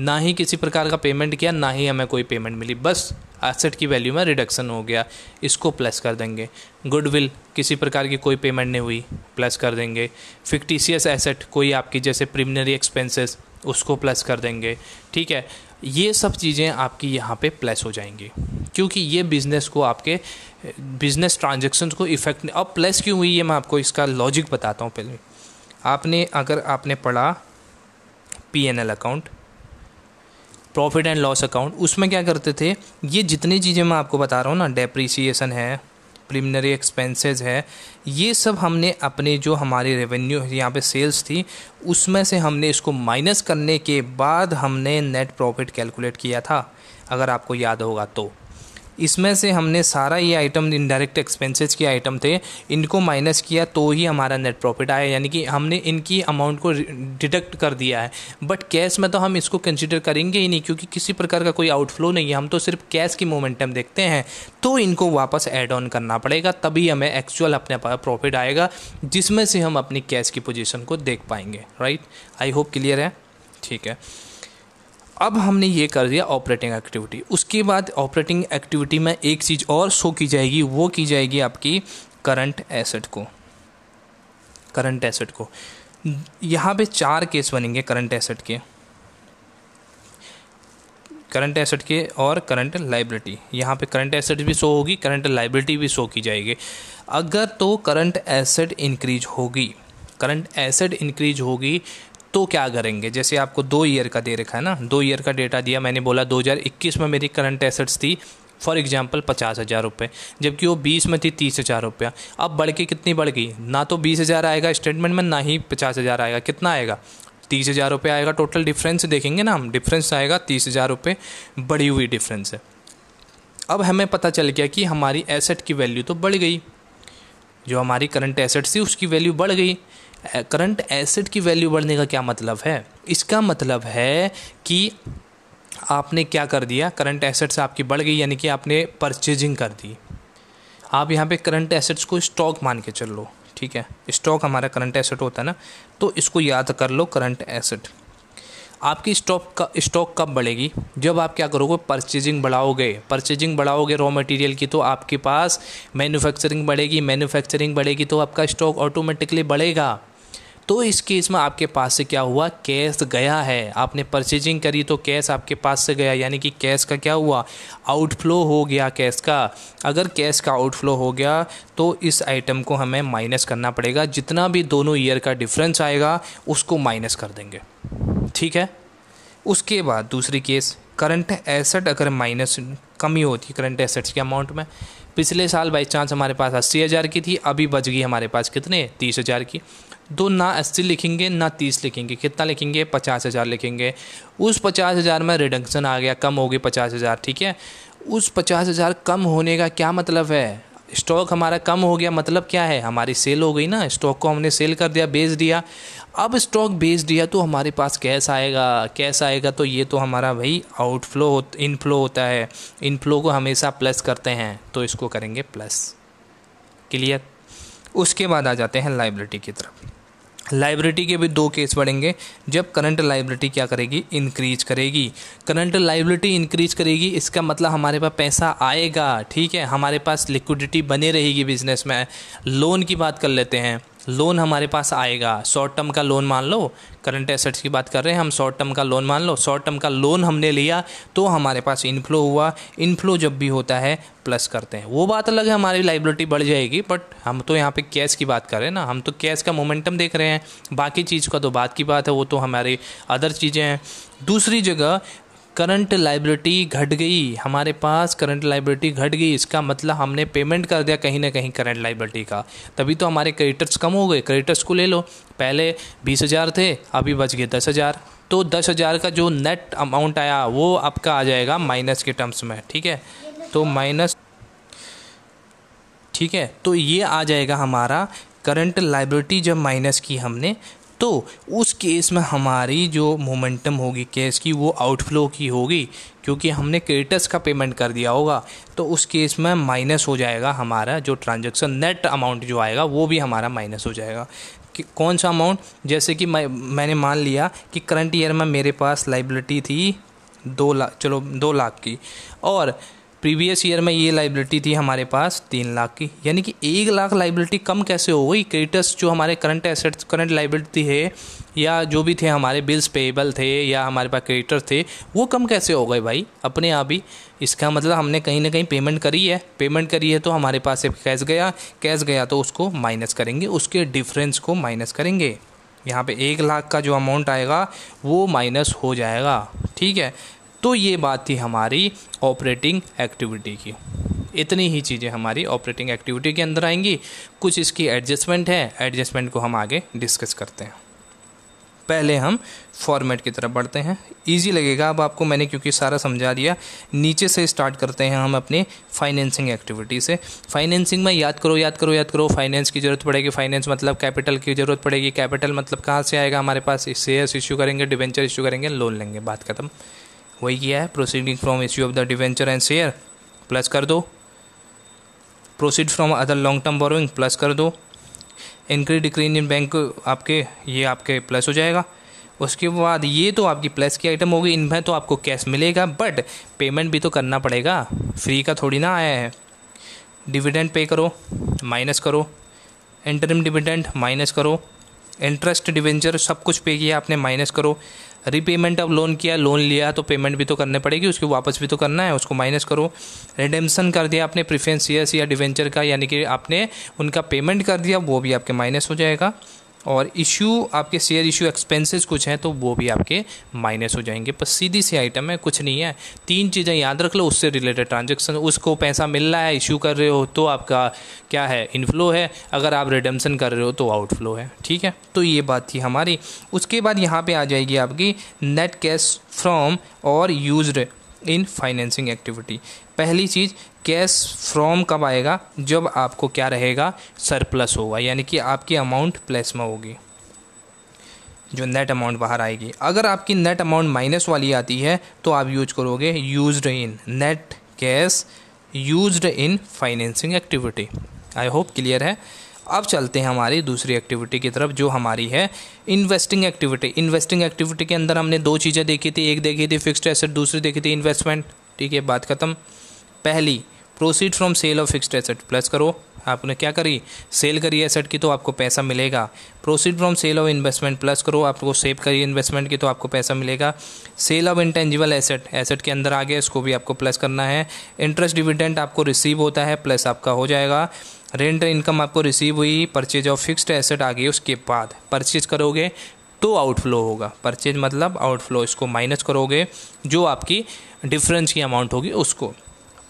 ना ही किसी प्रकार का पेमेंट किया, ना ही हमें कोई पेमेंट मिली, बस एसेट की वैल्यू में रिडक्शन हो गया, इसको प्लस कर देंगे। गुडविल, किसी प्रकार की कोई पेमेंट नहीं हुई, प्लस कर देंगे। फिक्टिशियस एसेट, कोई आपकी जैसे प्रीलिमिनरी एक्सपेंसेस, उसको प्लस कर देंगे, ठीक है। ये सब चीज़ें आपकी यहाँ पे प्लस हो जाएंगी, क्योंकि ये बिज़नेस को, आपके बिज़नेस ट्रांजैक्शंस को इफेक्ट। अब प्लस क्यों हुई ये मैं आपको इसका लॉजिक बताता हूँ। पहले अगर आपने पढ़ा P&L account, profit and loss account, उसमें क्या करते थे, ये जितनी चीज़ें मैं आपको बता रहा हूँ ना, डेप्रिसिएशन है, प्रीलिमिनरी एक्सपेंसेस है, ये सब हमने अपने जो हमारी रेवेन्यू यहाँ पे सेल्स थी उसमें से हमने इसको माइनस करने के बाद हमने नेट प्रॉफिट कैलकुलेट किया था, अगर आपको याद होगा तो। इसमें से हमने सारा ये आइटम इनडायरेक्ट एक्सपेंसेस के आइटम थे, इनको माइनस किया तो ही हमारा नेट प्रॉफिट आया, यानी कि हमने इनकी अमाउंट को डिडक्ट कर दिया है। बट कैश में तो हम इसको कंसिडर करेंगे ही नहीं, क्योंकि किसी प्रकार का कोई आउटफ्लो नहीं है, हम तो सिर्फ कैश की मोमेंटम देखते हैं, तो इनको वापस ऐड ऑन करना पड़ेगा, तभी हमें एक्चुअल अपने पास प्रॉफिट आएगा, जिसमें से हम अपनी कैश की पोजीशन को देख पाएंगे। राइट, आई होप क्लियर है, ठीक है। अब हमने ये कर दिया ऑपरेटिंग एक्टिविटी। उसके बाद ऑपरेटिंग एक्टिविटी में एक चीज़ और शो की जाएगी, वो की जाएगी आपकी करंट एसेट को। करंट एसेट को यहाँ पे 4 केस बनेंगे करंट एसेट के, करंट एसेट के और करंट लाइबिलिटी। यहाँ पे करंट एसेट भी शो होगी, करंट लाइबिलिटी भी शो की जाएगी। अगर तो करंट एसेट इंक्रीज होगी, करंट एसेट इंक्रीज होगी तो क्या करेंगे, जैसे आपको 2 ईयर का दे रखा है ना, 2 ईयर का डेटा दिया, मैंने बोला 2021 में मेरी करंट एसेट्स थी फॉर एग्जांपल 50,000 रुपये, जबकि वो 20 में थी 30,000 रुपया। अब बढ़ के कितनी बढ़ गई, ना तो 20,000 आएगा स्टेटमेंट में, ना ही 50,000 आएगा। कितना आएगा, 30,000 रुपये आएगा। टोटल डिफरेंस देखेंगे ना हम, डिफरेंस आएगा 30,000 रुपये, बढ़ी हुई डिफरेंस है। अब हमें पता चल गया कि हमारी एसेट की वैल्यू तो बढ़ गई, जो हमारी करंट एसेट थी उसकी वैल्यू बढ़ गई। करंट एसेट की वैल्यू बढ़ने का क्या मतलब है, इसका मतलब है कि आपने क्या कर दिया, करंट एसेट्स आपकी बढ़ गई, यानी कि आपने परचेजिंग कर दी। आप यहाँ पे करंट एसेट्स को स्टॉक मान के चल लो, ठीक है, स्टॉक हमारा करंट एसेट होता है ना, तो इसको याद कर लो करंट एसेट। आपकी स्टॉक कब बढ़ेगी, जब आप क्या करोगे, परचेजिंग बढ़ाओगे रॉ मटेरियल की, तो आपके पास मैन्युफैक्चरिंग बढ़ेगी तो आपका स्टॉक ऑटोमेटिकली बढ़ेगा। तो इस केस में आपके पास से क्या हुआ, कैश गया है, आपने परचेजिंग करी तो कैश आपके पास से गया, यानी कि कैश का क्या हुआ, आउटफ्लो हो गया कैश का। अगर कैश का आउटफ्लो हो गया तो इस आइटम को हमें माइनस करना पड़ेगा, जितना भी दोनों ईयर का डिफरेंस आएगा उसको माइनस कर देंगे, ठीक है। उसके बाद दूसरी केस, करंट एसेट अगर माइनस कमी होती है करंट एसेट्स के अमाउंट में, पिछले साल बाई चांस हमारे पास 80,000 की थी, अभी बच गई हमारे पास कितने, 30,000 की, तो ना 80 लिखेंगे ना 30 लिखेंगे, कितना लिखेंगे, 50,000 लिखेंगे। उस 50,000 में रिडक्शन आ गया, कम हो गई 50,000, ठीक है। उस 50,000 कम होने का क्या मतलब है, स्टॉक हमारा कम हो गया, मतलब क्या है, हमारी सेल हो गई ना, स्टॉक को हमने सेल कर दिया, बेच दिया। अब स्टॉक बेच दिया तो हमारे पास कैश आएगा, तो ये तो हमारा भाई इनफ्लो होता है, इनफ्लो को हमेशा प्लस करते हैं, तो इसको करेंगे प्लस, क्लियर। उसके बाद आ जाते हैं लायबिलिटी की तरफ। लायबिलिटी के भी दो केस बढ़ेंगे, जब करंट लायबिलिटी क्या करेगी, इंक्रीज करेगी। करंट लायबिलिटी इंक्रीज करेगी, इसका मतलब हमारे पास पैसा आएगा, ठीक है, हमारे पास लिक्विडिटी बने रहेगी बिजनेस में। लोन की बात कर लेते हैं, लोन हमारे पास आएगा, शॉर्ट टर्म का लोन मान लो, करंट एसेट्स की बात कर रहे हैं हम, शॉर्ट टर्म का लोन मान लो, शॉर्ट टर्म का लोन हमने लिया तो हमारे पास इनफ्लो हुआ। इनफ्लो जब भी होता है प्लस करते हैं, वो बात अलग है, हमारी लायबिलिटी बढ़ जाएगी, बट हम तो यहाँ पे कैश की बात कर रहे हैं ना, हम तो कैश का मोमेंटम देख रहे हैं, बाकी चीज़ का तो बात की बात है, वो तो हमारी अदर चीज़ें हैं। दूसरी जगह करंट लायबिलिटी घट गई, हमारे पास करंट लायबिलिटी घट गई, इसका मतलब हमने पेमेंट कर दिया कहीं ना कहीं करंट लायबिलिटी का, तभी तो हमारे क्रेडिटर्स कम हो गए। क्रेडिटर्स को ले लो, पहले 20,000 थे, अभी बच गए 10,000, तो 10,000 का जो नेट अमाउंट आया वो आपका आ जाएगा माइनस के टर्म्स में, ठीक है, तो माइनस, ठीक है, तो ये आ जाएगा हमारा करंट लायबिलिटी जब माइनस की हमने, तो उस केस में हमारी जो मोमेंटम होगी कैश की वो आउटफ्लो की होगी, क्योंकि हमने क्रेडिटर्स का पेमेंट कर दिया होगा, तो उस केस में माइनस हो जाएगा हमारा जो ट्रांजैक्शन नेट अमाउंट जो आएगा वो भी हमारा माइनस हो जाएगा। कि कौन सा अमाउंट, जैसे कि मैंने मान लिया कि करंट ईयर में मेरे पास लायबिलिटी थी 2 लाख, चलो 2 लाख की, और प्रीवियस ईयर में ये लायबिलिटी थी हमारे पास 3 लाख की, यानी कि 1 लाख लायबिलिटी कम कैसे हो गई। क्रेडिटर्स जो हमारे करंट एसेट्स करंट लायबिलिटी है, या जो भी थे हमारे बिल्स पेएबल थे या हमारे पास क्रेडिटर थे, वो कम कैसे हो गए भाई अपने आप ही। इसका मतलब हमने कहीं ना कहीं पेमेंट करी है तो हमारे पास से कैश गया तो उसको माइनस करेंगे, उसके डिफरेंस को माइनस करेंगे। यहाँ पे 1 लाख का जो अमाउंट आएगा वो माइनस हो जाएगा, ठीक है। तो ये बात थी हमारी ऑपरेटिंग एक्टिविटी की। इतनी ही चीज़ें हमारी ऑपरेटिंग एक्टिविटी के अंदर आएंगी। कुछ इसकी एडजस्टमेंट है, एडजस्टमेंट को हम आगे डिस्कस करते हैं। पहले हम फॉर्मेट की तरफ बढ़ते हैं, इजी लगेगा अब आपको, मैंने क्योंकि सारा समझा दिया। नीचे से स्टार्ट करते हैं हम अपने फाइनेंसिंग एक्टिविटी से। फाइनेंसिंग में याद करो फाइनेंस की ज़रूरत पड़ेगी। फाइनेंस मतलब कैपिटल की ज़रूरत पड़ेगी। कैपिटल मतलब कहाँ से आएगा हमारे पास, शेयर्स इश्यू करेंगे, डिवेंचर इश्यू करेंगे, लोन लेंगे, बात खत्म। वही किया है, proceeding from issue of the debenture and share plus कर दो, proceed from other long term borrowing plus कर दो, इंक्रीज डिक्रीज इन बैंक आपके प्लस हो जाएगा। उसके बाद ये तो आपकी प्लस की आइटम होगी, इनमें तो आपको कैश मिलेगा बट पेमेंट भी तो करना पड़ेगा, फ्री का थोड़ी ना आया है। डिविडेंड पे करो, माइनस करो, इंटरिम डिविडेंड माइनस करो, इंटरेस्ट डिवेंचर सब कुछ पे किया आपने, माइनस करो। रीपेमेंट ऑफ लोन किया, लोन लिया तो पेमेंट भी तो करनी पड़ेगी, उसको वापस भी तो करना है, उसको माइनस करो। रिडेम्पशन कर दिया आपने प्रेफरेंस शेयर्स या डिवेंचर का, यानी कि आपने उनका पेमेंट कर दिया, वो भी आपके माइनस हो जाएगा। और इशू आपके शेयर इशू एक्सपेंसेस कुछ हैं तो वो भी आपके माइनस हो जाएंगे। पर सीधी सी आइटम है, कुछ नहीं है। 3 चीज़ें याद रख लो, उससे रिलेटेड ट्रांजैक्शन, उसको पैसा मिल रहा है, इशू कर रहे हो तो आपका क्या है, इनफ्लो है, अगर आप रिडेम्पशन कर रहे हो तो आउटफ्लो है। ठीक है, तो ये बात थी हमारी। उसके बाद यहाँ पे आ जाएगी आपकी नेट कैश फ्रॉम और यूज्ड इन फाइनेंसिंग एक्टिविटी। पहली चीज़, कैश फ्रॉम कब आएगा, जब आपको क्या रहेगा, सरप्लस होगा, यानी कि आपकी अमाउंट प्लस में होगी, जो नेट अमाउंट बाहर आएगी। अगर आपकी नेट अमाउंट माइनस वाली आती है तो आप यूज करोगे used in, net cash used in financing activity. I hope clear है। अब चलते हैं हमारी दूसरी एक्टिविटी की तरफ, जो हमारी है इन्वेस्टिंग एक्टिविटी। इन्वेस्टिंग एक्टिविटी के अंदर हमने 2 चीज़ें देखी थी, एक देखी थी फिक्स्ड एसेट, दूसरी देखी थी इन्वेस्टमेंट। ठीक है, बात खत्म। पहली, proceed from sale of fixed asset, plus करो, आपने क्या करी, सेल करी एसेट की तो आपको पैसा मिलेगा। Proceed from sale of investment, plus करो, आपको सेव करिए इन्वेस्टमेंट की तो आपको पैसा मिलेगा। Sale of intangible asset, asset के अंदर आ गया, इसको भी आपको प्लस करना है। इंटरेस्ट डिविडेंड आपको रिसीव होता है, प्लस आपका हो जाएगा। रेंट इनकम आपको रिसीव हुई, परचेज ऑफ फिक्स्ड एसेट आ गई, उसके बाद परचेज करोगे तो आउटफ्लो होगा। परचेज मतलब आउटफ्लो, इसको माइनस करोगे, जो आपकी डिफरेंस की अमाउंट होगी उसको।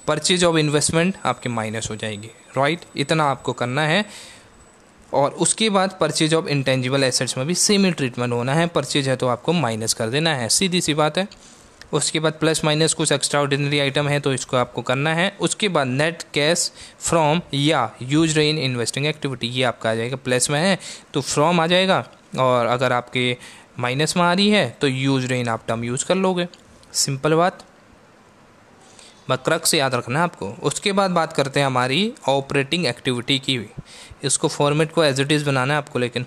परचेज ऑफ इन्वेस्टमेंट आपके माइनस हो जाएगी, राइट, इतना आपको करना है। और उसके बाद परचेज ऑफ इंटेंजिबल एसेट्स में भी सेम ही ट्रीटमेंट होना है, परचेज है तो आपको माइनस कर देना है, सीधी सी बात है। उसके बाद प्लस माइनस कुछ एक्स्ट्रा ऑर्डिनरी आइटम है तो इसको आपको करना है। उसके बाद नेट कैश फ्रॉम या यूज्ड इन इन्वेस्टिंग एक्टिविटी, ये आपका आ जाएगा, प्लस में है तो फ्रॉम आ जाएगा, और अगर आपके माइनस में आ रही है तो यूज्ड इन आप टर्म यूज़ कर लोगे। सिंपल बात, क्रक्स से याद रखना है आपको। उसके बाद बात करते हैं हमारी ऑपरेटिंग एक्टिविटी की। इसको फॉर्मेट को एज इट इज़ बनाना है आपको, लेकिन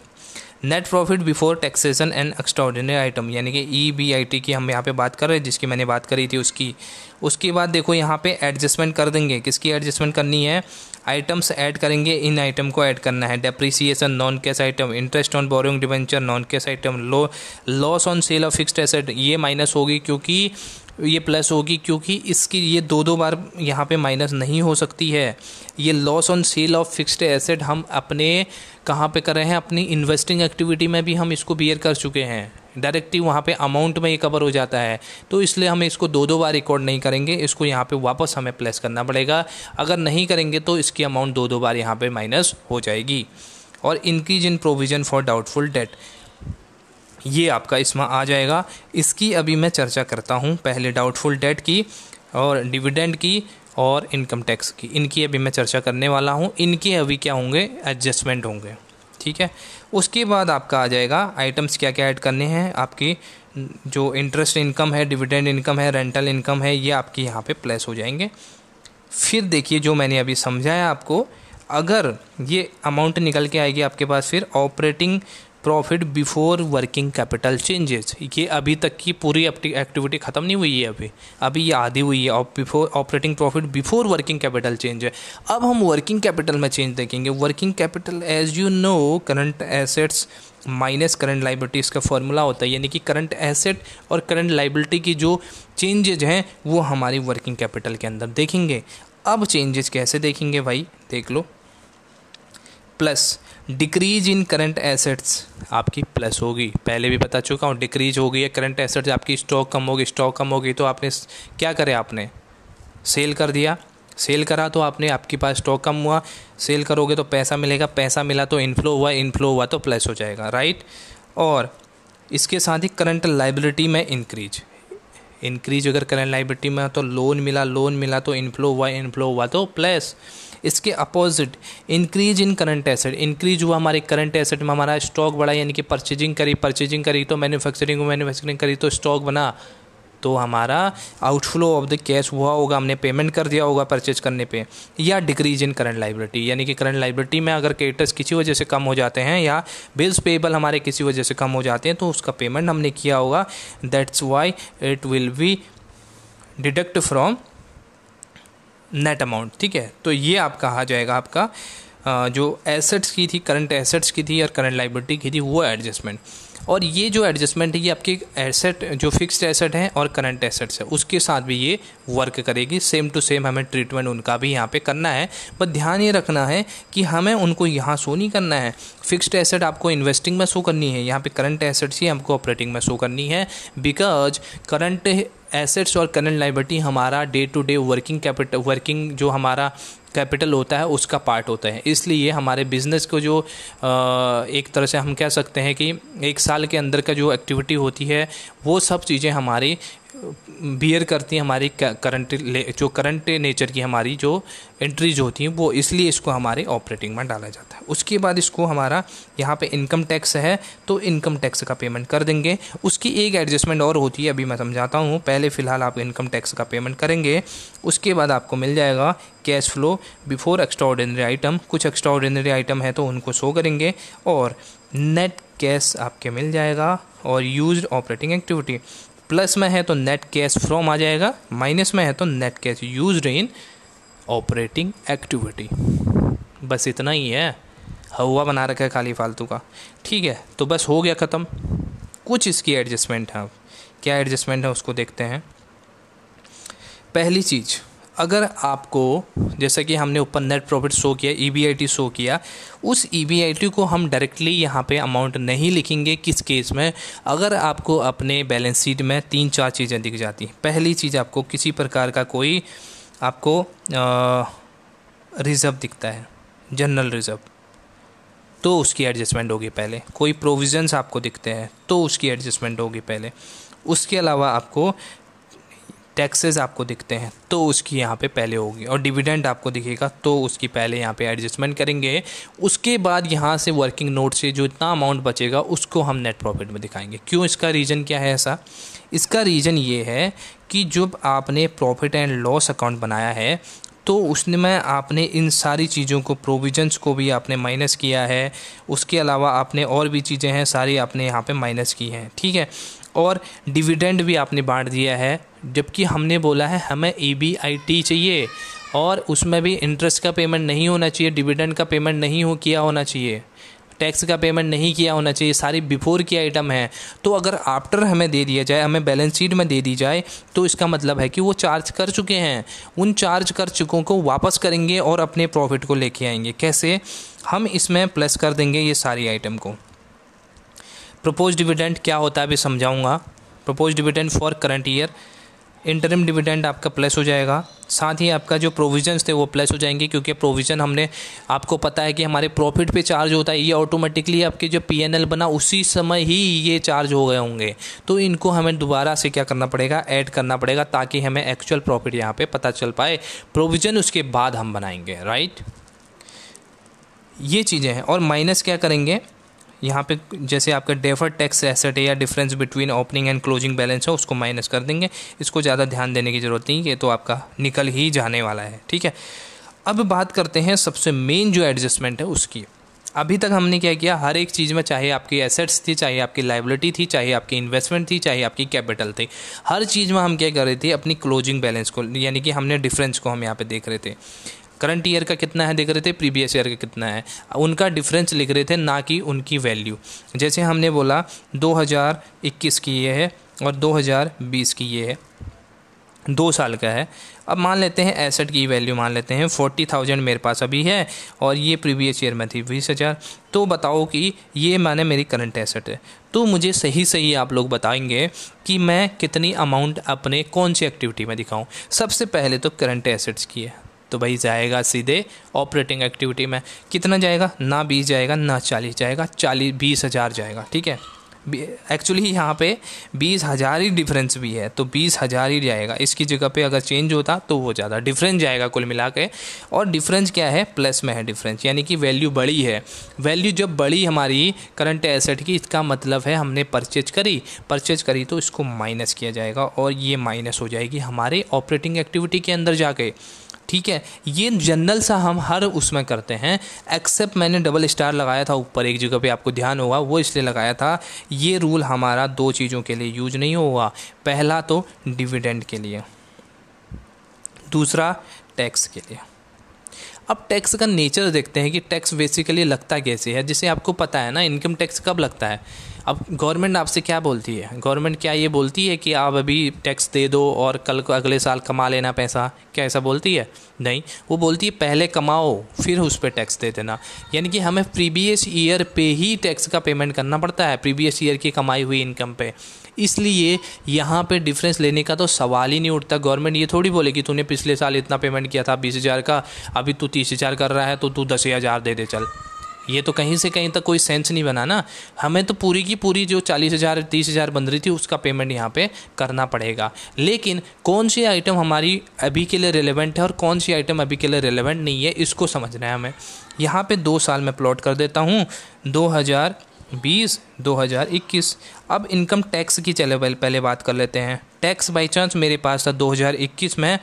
net profit before taxation and extraordinary item, यानी कि EBIT की हम यहाँ पे बात कर रहे हैं, जिसकी मैंने बात करी थी उसकी। उसके बाद देखो यहाँ पे एडजस्टमेंट कर देंगे, किसकी एडजस्टमेंट करनी है, आइटम्स ऐड करेंगे, इन आइटम को ऐड करना है। Depreciation non cash item, interest on borrowing debenture non cash item, loss on sale of fixed asset ये माइनस होगी, क्योंकि ये प्लस होगी, क्योंकि इसकी ये 2 बार यहाँ पे माइनस नहीं हो सकती है। ये loss on sale of fixed asset हम अपने कहाँ पे कर रहे हैं, अपनी इन्वेस्टिंग एक्टिविटी में भी हम इसको बियर कर चुके हैं, डायरेक्टली वहाँ पे अमाउंट में ये कवर हो जाता है, तो इसलिए हम इसको 2 बार रिकॉर्ड नहीं करेंगे, इसको यहाँ पे वापस हमें प्लस करना पड़ेगा। अगर नहीं करेंगे तो इसकी अमाउंट 2 बार यहाँ पे माइनस हो जाएगी। और increase in provision for doubtful debt, ये आपका इसमें आ जाएगा। इसकी अभी मैं चर्चा करता हूँ, पहले डाउटफुल डेट की और डिविडेंड की और इनकम टैक्स की, इनकी अभी मैं चर्चा करने वाला हूँ। इनके अभी क्या होंगे, एडजस्टमेंट होंगे, ठीक है। उसके बाद आपका आ जाएगा आइटम्स क्या क्या ऐड करने हैं, आपकी जो इंटरेस्ट इनकम है, डिविडेंड इनकम है, रेंटल इनकम है, ये आपके यहाँ पे प्लस हो जाएंगे। फिर देखिए जो मैंने अभी समझाया आपको, अगर ये अमाउंट निकल के आएगी आपके पास, फिर operating profit before working capital changes, ये अभी तक की पूरी एक्टिविटी ख़त्म नहीं हुई है, अभी ये आधी हुई है। Before operating profit before working capital change है। अब हम वर्किंग कैपिटल में चेंज देखेंगे। Working capital as you know current assets minus current liabilities का फॉर्मूला होता है, यानी कि करंट एसेट और करंट लाइबिलिटी की जो चेंजेज हैं वो हमारी वर्किंग कैपिटल के अंदर देखेंगे। अब चेंजेस कैसे देखेंगे भाई, देख लो। Plus decrease in current assets आपकी प्लस होगी, पहले भी बता चुका हूँ, डिक्रीज हो गई है करंट एसेट्स आपकी, स्टॉक कम होगी, स्टॉक कम होगी तो आपने क्या करे, आपने सेल कर दिया, सेल करा तो आपने, आपके पास स्टॉक कम हुआ, सेल करोगे तो पैसा मिलेगा, पैसा मिला तो इनफ्लो हुआ, इनफ्लो हुआ तो प्लस हो जाएगा, राइट। और इसके साथ ही करंट लाइबिलिटी में इंक्रीज अगर करंट लाइबिलिटी में तो लोन मिला तो इनफ्लो हुआ तो प्लस। इसके opposite increase in current asset, increase हुआ हमारे करंट एसेट में, हमारा स्टॉक बढ़ा, यानी कि परचेजिंग करी तो मैन्युफैक्चरिंग करी तो स्टॉक बना, तो हमारा आउटफ्लो ऑफ द कैश हुआ होगा, हमने पेमेंट कर दिया होगा परचेज करने पे। या डिक्रीज इन करंट लाइबिलिटी, यानी कि करंट लाइबिलिटी में अगर क्रेडिटर्स किसी वजह से कम हो जाते हैं या बिल्स पेबल हमारे किसी वजह से कम हो जाते हैं तो उसका पेमेंट हमने किया होगा, that's why it will be deduct from net amount, ठीक है। तो ये आपका आ जाएगा, आपका जो एसेट्स की थी, करंट एसेट्स की थी और करंट लाइबिलिटी की थी, वो एडजस्टमेंट। और ये जो एडजस्टमेंट है ये आपके एसेट जो फिक्स्ड एसेट है और करंट एसेट्स है उसके साथ भी ये वर्क करेगी। सेम टू सेम हमें ट्रीटमेंट उनका भी यहाँ पे करना है, बट ध्यान ये रखना है कि हमें उनको यहाँ शो नहीं करना है। फिक्स्ड एसेट आपको इन्वेस्टिंग में शो करनी है, यहाँ पे करंट एसेट्स ही हमको ऑपरेटिंग में शो करनी है, बिकॉज करंट एसेट्स और करंट लायबिलिटी हमारा डे टू डे वर्किंग जो हमारा कैपिटल होता है उसका पार्ट होता है। इसलिए हमारे बिज़नेस को जो एक तरह से हम कह सकते हैं कि एक साल के अंदर का जो एक्टिविटी होती है वो सब चीज़ें हमारी बियर करती हैं हमारी करंट नेचर की हमारी जो एंट्रीज होती हैं वो, इसलिए इसको हमारे ऑपरेटिंग में डाला जाता है। उसके बाद इसको हमारा यहाँ पे इनकम टैक्स है तो इनकम टैक्स का पेमेंट कर देंगे। उसकी एक एडजस्टमेंट और होती है, अभी मैं समझाता हूँ। पहले फ़िलहाल आप इनकम टैक्स का पेमेंट करेंगे, उसके बाद आपको मिल जाएगा cash flow before extraordinary item. कुछ एक्स्ट्राऑर्डिनरी आइटम है तो उनको शो करेंगे, और नेट कैश आपके मिल जाएगा, और यूज्ड ऑपरेटिंग एक्टिविटी। प्लस में है तो नेट कैश फ्रॉम आ जाएगा, माइनस में है तो net cash used in operating activity. बस इतना ही है, हवा बना रखा है खाली फालतू का। ठीक है, तो बस हो गया ख़त्म। कुछ इसकी एडजस्टमेंट है, क्या एडजस्टमेंट है उसको देखते हैं। पहली चीज़, अगर आपको जैसा कि हमने ऊपर नेट प्रॉफिट शो किया, EBIT शो किया, उस EBIT को हम डायरेक्टली यहाँ पे अमाउंट नहीं लिखेंगे। किस केस में? अगर आपको अपने बैलेंस शीट में 3-4 चीज़ें दिख जाती। पहली चीज़, आपको किसी प्रकार का कोई आपको रिज़र्व दिखता है, जनरल रिज़र्व, तो उसकी एडजस्टमेंट होगी पहले। कोई प्रोविजंस आपको दिखते हैं तो उसकी एडजस्टमेंट होगी पहले। उसके अलावा आपको टैक्सेस आपको दिखते हैं तो उसकी यहाँ पे पहले होगी, और डिविडेंड आपको दिखेगा तो उसकी पहले यहाँ पे एडजस्टमेंट करेंगे। उसके बाद यहाँ से वर्किंग नोट से जो इतना अमाउंट बचेगा उसको हम नेट प्रॉफिट में दिखाएंगे। क्यों? इसका रीज़न क्या है ऐसा? इसका रीज़न ये है कि जब आपने प्रॉफिट एंड लॉस अकाउंट बनाया है तो उसमें आपने इन सारी चीज़ों को, प्रोविजंस को भी आपने माइनस किया है। उसके अलावा आपने और भी चीज़ें हैं सारी आपने यहाँ पे माइनस की हैं, ठीक है। और डिविडेंड भी आपने बांट दिया है, जबकि हमने बोला है हमें EBIT चाहिए, और उसमें भी इंटरेस्ट का पेमेंट नहीं होना चाहिए, डिविडेंड का पेमेंट नहीं किया होना चाहिए, टैक्स का पेमेंट नहीं किया होना चाहिए, सारी बिफोर की आइटम है। तो अगर आफ्टर हमें दे दिया जाए, हमें बैलेंस शीट में दे दी जाए, तो इसका मतलब है कि वो चार्ज कर चुके हैं। उन चार्ज कर चुकों को वापस करेंगे और अपने प्रॉफिट को लेके आएंगे। कैसे? हम इसमें प्लस कर देंगे ये सारी आइटम को। प्रपोज डिविडेंड क्या होता है अभी समझाऊंगा। Propose dividend for current year, interim dividend आपका प्लस हो जाएगा। साथ ही आपका जो प्रोविजंस थे वो प्लस हो जाएंगे, क्योंकि प्रोविज़न हमने, आपको पता है कि हमारे प्रॉफिट पे चार्ज होता है, ये ऑटोमेटिकली आपके जो PNL बना उसी समय ही ये चार्ज हो गए होंगे। तो इनको हमें दोबारा से क्या करना पड़ेगा? ऐड करना पड़ेगा, ताकि हमें एक्चुअल प्रॉफिट यहाँ पे पता चल पाए। प्रोविज़न उसके बाद हम बनाएंगे, राइट। ये चीज़ें हैं। और माइनस क्या करेंगे यहाँ पे, जैसे आपका डेफर्ड टैक्स एसेट है या difference between opening and closing balance है, उसको माइनस कर देंगे। इसको ज़्यादा ध्यान देने की ज़रूरत नहीं, ये तो आपका निकल ही जाने वाला है, ठीक है। अब बात करते हैं सबसे मेन जो एडजस्टमेंट है उसकी। अभी तक हमने क्या किया, हर एक चीज़ में, चाहे आपकी एसेट्स थी, चाहे आपकी लायबिलिटी थी, चाहे आपकी इन्वेस्टमेंट थी, चाहे आपकी कैपिटल थी, हर चीज़ में हम क्या कर रहे थे? अपनी क्लोजिंग बैलेंस को, यानी कि हमने डिफरेंस को हम यहाँ पे देख रहे थे। करंट ईयर का कितना है देख रहे थे, प्रीवियस ईयर का कितना है, उनका डिफरेंस लिख रहे थे, ना कि उनकी वैल्यू। जैसे हमने बोला 2021 की ये है और 2020 की ये है, 2 साल का है। अब मान लेते हैं एसेट की वैल्यू मान लेते हैं 40,000 मेरे पास अभी है, और ये प्रीवियस ईयर में थी 20,000। तो बताओ कि ये माने मेरी करंट एसेट है। तो मुझे सही आप लोग बताएंगे कि मैं कितनी अमाउंट अपने कौन सी एक्टिविटी में दिखाऊं। सबसे पहले तो करंट एसेट्स की है, तो भाई जाएगा सीधे ऑपरेटिंग एक्टिविटी में। कितना जाएगा? ना 20 जाएगा ना 40 जाएगा, 20,000 जाएगा, ठीक है। एक्चुअली यहाँ पे 20,000 ही डिफरेंस भी है, तो 20,000 ही जाएगा। इसकी जगह पे अगर चेंज होता तो वो ज़्यादा डिफरेंस जाएगा कुल मिला के। और डिफरेंस क्या है? प्लस में है डिफरेंस, यानी कि वैल्यू बड़ी है। वैल्यू जब बड़ी हमारी करंट एसेट की, इसका मतलब है हमने परचेज करी तो इसको माइनस किया जाएगा, और ये माइनस हो जाएगी हमारे ऑपरेटिंग एक्टिविटी के अंदर जाके, ठीक है। ये जनरल सा हम हर उसमें करते हैं, एक्सेप्ट मैंने डबल स्टार लगाया था ऊपर एक जगह पे, आपको ध्यान होगा, वो इसलिए लगाया था। ये रूल हमारा 2 चीज़ों के लिए यूज नहीं होगा। पहला तो डिविडेंड के लिए, दूसरा टैक्स के लिए। अब टैक्स का नेचर देखते हैं कि टैक्स बेसिकली लगता कैसे है। जैसे आपको पता है ना, इनकम टैक्स कब लगता है? अब गवर्नमेंट आपसे क्या बोलती है, गवर्नमेंट क्या ये बोलती है कि आप अभी टैक्स दे दो और कल को अगले साल कमा लेना पैसा, क्या ऐसा बोलती है? नहीं, वो बोलती है पहले कमाओ फिर उस पर टैक्स दे देना। यानी कि हमें प्रीवियस ईयर पे ही टैक्स का पेमेंट करना पड़ता है, प्रीवियस ईयर की कमाई हुई इनकम पे। इसलिए यहाँ पे डिफरेंस लेने का तो सवाल ही नहीं उठता। गवर्नमेंट ये थोड़ी बोले कि तूने पिछले साल इतना पेमेंट किया था 20,000 का, अभी तू 30,000 कर रहा है तो तू 10,000 दे दे चल। ये तो कहीं से कहीं तक कोई सेंस नहीं बना ना। हमें तो पूरी की पूरी जो 40,000 30,000 बन रही थी उसका पेमेंट यहाँ पे करना पड़ेगा। लेकिन कौन सी आइटम हमारी अभी के लिए रिलेवेंट है और कौन सी आइटम अभी के लिए रिलेवेंट नहीं है, इसको समझना है हमें। यहाँ पे 2 साल में प्लॉट कर देता हूँ, 2020 2021। अब इनकम टैक्स की चले पहले बात कर लेते हैं। टैक्स बाई चांस मेरे पास था 2021 में,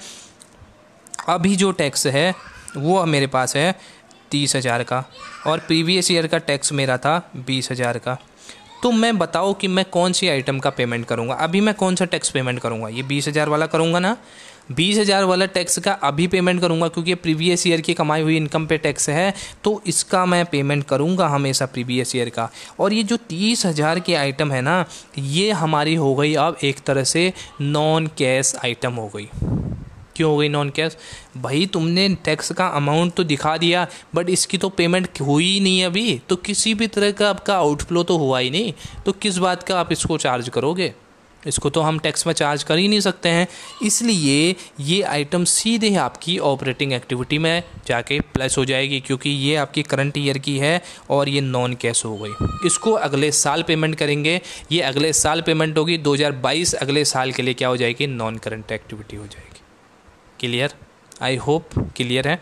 अभी जो टैक्स है वो मेरे पास है 30,000 का और प्रीवियस ईयर का टैक्स मेरा था 20,000 का। तो मैं बताओ कि मैं कौन सी आइटम का पेमेंट करूँगा। अभी मैं कौन सा टैक्स पेमेंट करूँगा? ये 20,000 वाला करूँगा ना। 20,000 वाला टैक्स का अभी पेमेंट करूँगा क्योंकि प्रीवियस ईयर की कमाई हुई इनकम पे टैक्स है, तो इसका मैं पेमेंट करूँगा हमेशा प्रीवियस ईयर का। और ये जो 30,000 की आइटम है ना, ये हमारी हो गई अब एक तरह से नॉन कैश आइटम हो गई। क्यों हो गई नॉन कैश? भाई तुमने टैक्स का अमाउंट तो दिखा दिया बट इसकी तो पेमेंट हुई ही नहीं अभी, तो किसी भी तरह का आपका आउटफ्लो तो हुआ ही नहीं, तो किस बात का आप इसको चार्ज करोगे? इसको तो हम टैक्स में चार्ज कर ही नहीं सकते हैं। इसलिए ये आइटम सीधे आपकी ऑपरेटिंग एक्टिविटी में जाके प्लस हो जाएगी क्योंकि ये आपकी करंट ईयर की है और ये नॉन कैश हो गई। इसको अगले साल पेमेंट करेंगे, ये अगले साल पेमेंट होगी। 2022 अगले साल के लिए क्या हो जाएगी? नॉन करंट एक्टिविटी हो जाएगी। क्लियर? आई होप क्लियर है।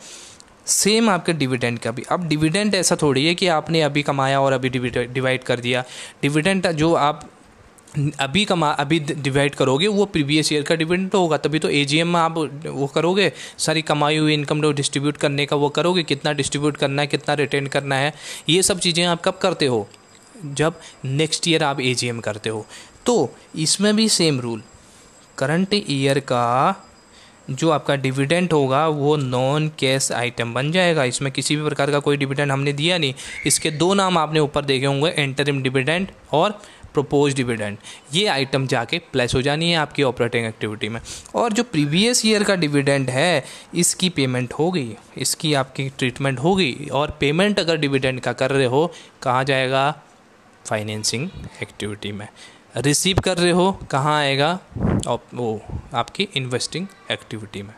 सेम आपके डिविडेंड का भी। अब डिविडेंड ऐसा थोड़ी है कि आपने अभी कमाया और अभी डिवाइड कर दिया। डिविडेंड जो आप अभी डिवाइड करोगे वो प्रीवियस ईयर का डिविडेंड होगा, तभी तो एजीएम में आप वो करोगे, सारी कमाई हुई इनकम को डिस्ट्रीब्यूट करने का वो करोगे, कितना डिस्ट्रीब्यूट करना है, कितना रिटेन करना है। ये सब चीज़ें आप कब करते हो? जब नेक्स्ट ईयर आप एजीएम करते हो। तो इसमें भी सेम रूल, करंट ईयर का जो आपका डिविडेंड होगा वो नॉन कैश आइटम बन जाएगा। इसमें किसी भी प्रकार का कोई डिविडेंड हमने दिया नहीं। इसके 2 नाम आपने ऊपर देखे होंगे, इंटरिम डिविडेंड और प्रोपोज डिविडेंड। ये आइटम जाके प्लस हो जानी है आपकी ऑपरेटिंग एक्टिविटी में। और जो प्रीवियस ईयर का डिविडेंड है इसकी पेमेंट हो गई, इसकी आपकी ट्रीटमेंट हो गई। और पेमेंट अगर डिविडेंड का कर रहे हो कहाँ जाएगा? फाइनेंसिंग एक्टिविटी में। रिसीव कर रहे हो कहाँ आएगा? वो आपकी इन्वेस्टिंग एक्टिविटी में,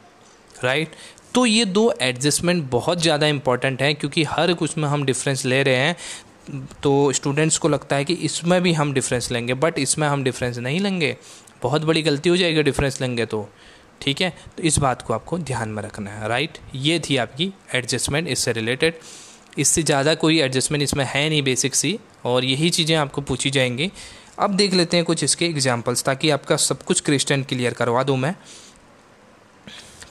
राइट। तो ये 2 एडजस्टमेंट बहुत ज़्यादा इंपॉर्टेंट है क्योंकि हर कुछ में हम डिफरेंस ले रहे हैं। तो स्टूडेंट्स को लगता है कि इसमें भी हम डिफरेंस लेंगे, बट इसमें हम डिफरेंस नहीं लेंगे, बहुत बड़ी गलती हो जाएगी डिफरेंस लेंगे तो। ठीक है, तो इस बात को आपको ध्यान में रखना है, राइट। ये थी आपकी एडजस्टमेंट इससे रिलेटेड। इससे ज़्यादा कोई एडजस्टमेंट इसमें है नहीं, बेसिक सी, और यही चीज़ें आपको पूछी जाएंगी। अब देख लेते हैं कुछ इसके एग्जाम्पल्स ताकि आपका सब कुछ क्रिस्टन क्लियर करवा दूं मैं।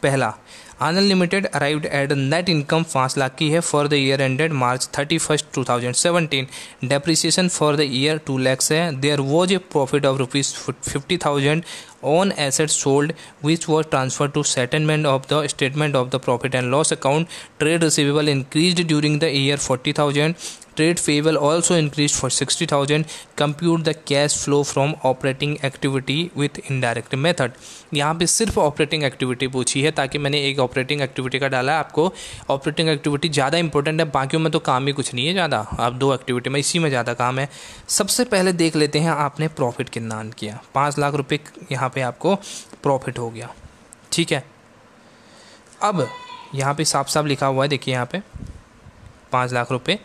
पहला, Anand limited arrived at net income 5 lakh की है for the year ended March 31, 2017। Depreciation for the year 2 lakhs है। There was a profit of ₹50,000 on assets sold which was transfer to settlement of the statement of the profit and loss account. Trade receivable increased during the year 40,000। Trade payable also increased for 60,000. Compute the cash flow from operating activity with indirect method. यहाँ पे सिर्फ operating activity पूछी है ताकि मैंने एक operating activity का डाला। आपको ऑपरेटिंग एक्टिविटी ज़्यादा इंपॉर्टेंट है, बाकियों में तो काम ही कुछ नहीं है ज़्यादा। आप 2 एक्टिविटी में इसी में ज़्यादा काम है। सबसे पहले देख लेते हैं आपने प्रॉफिट कितना अर्न किया। 5 लाख रुपये यहाँ पे आपको प्रॉफिट हो गया, ठीक है। अब यहाँ पे साफ साफ लिखा हुआ है, देखिए यहाँ पे 5 लाख रुपये।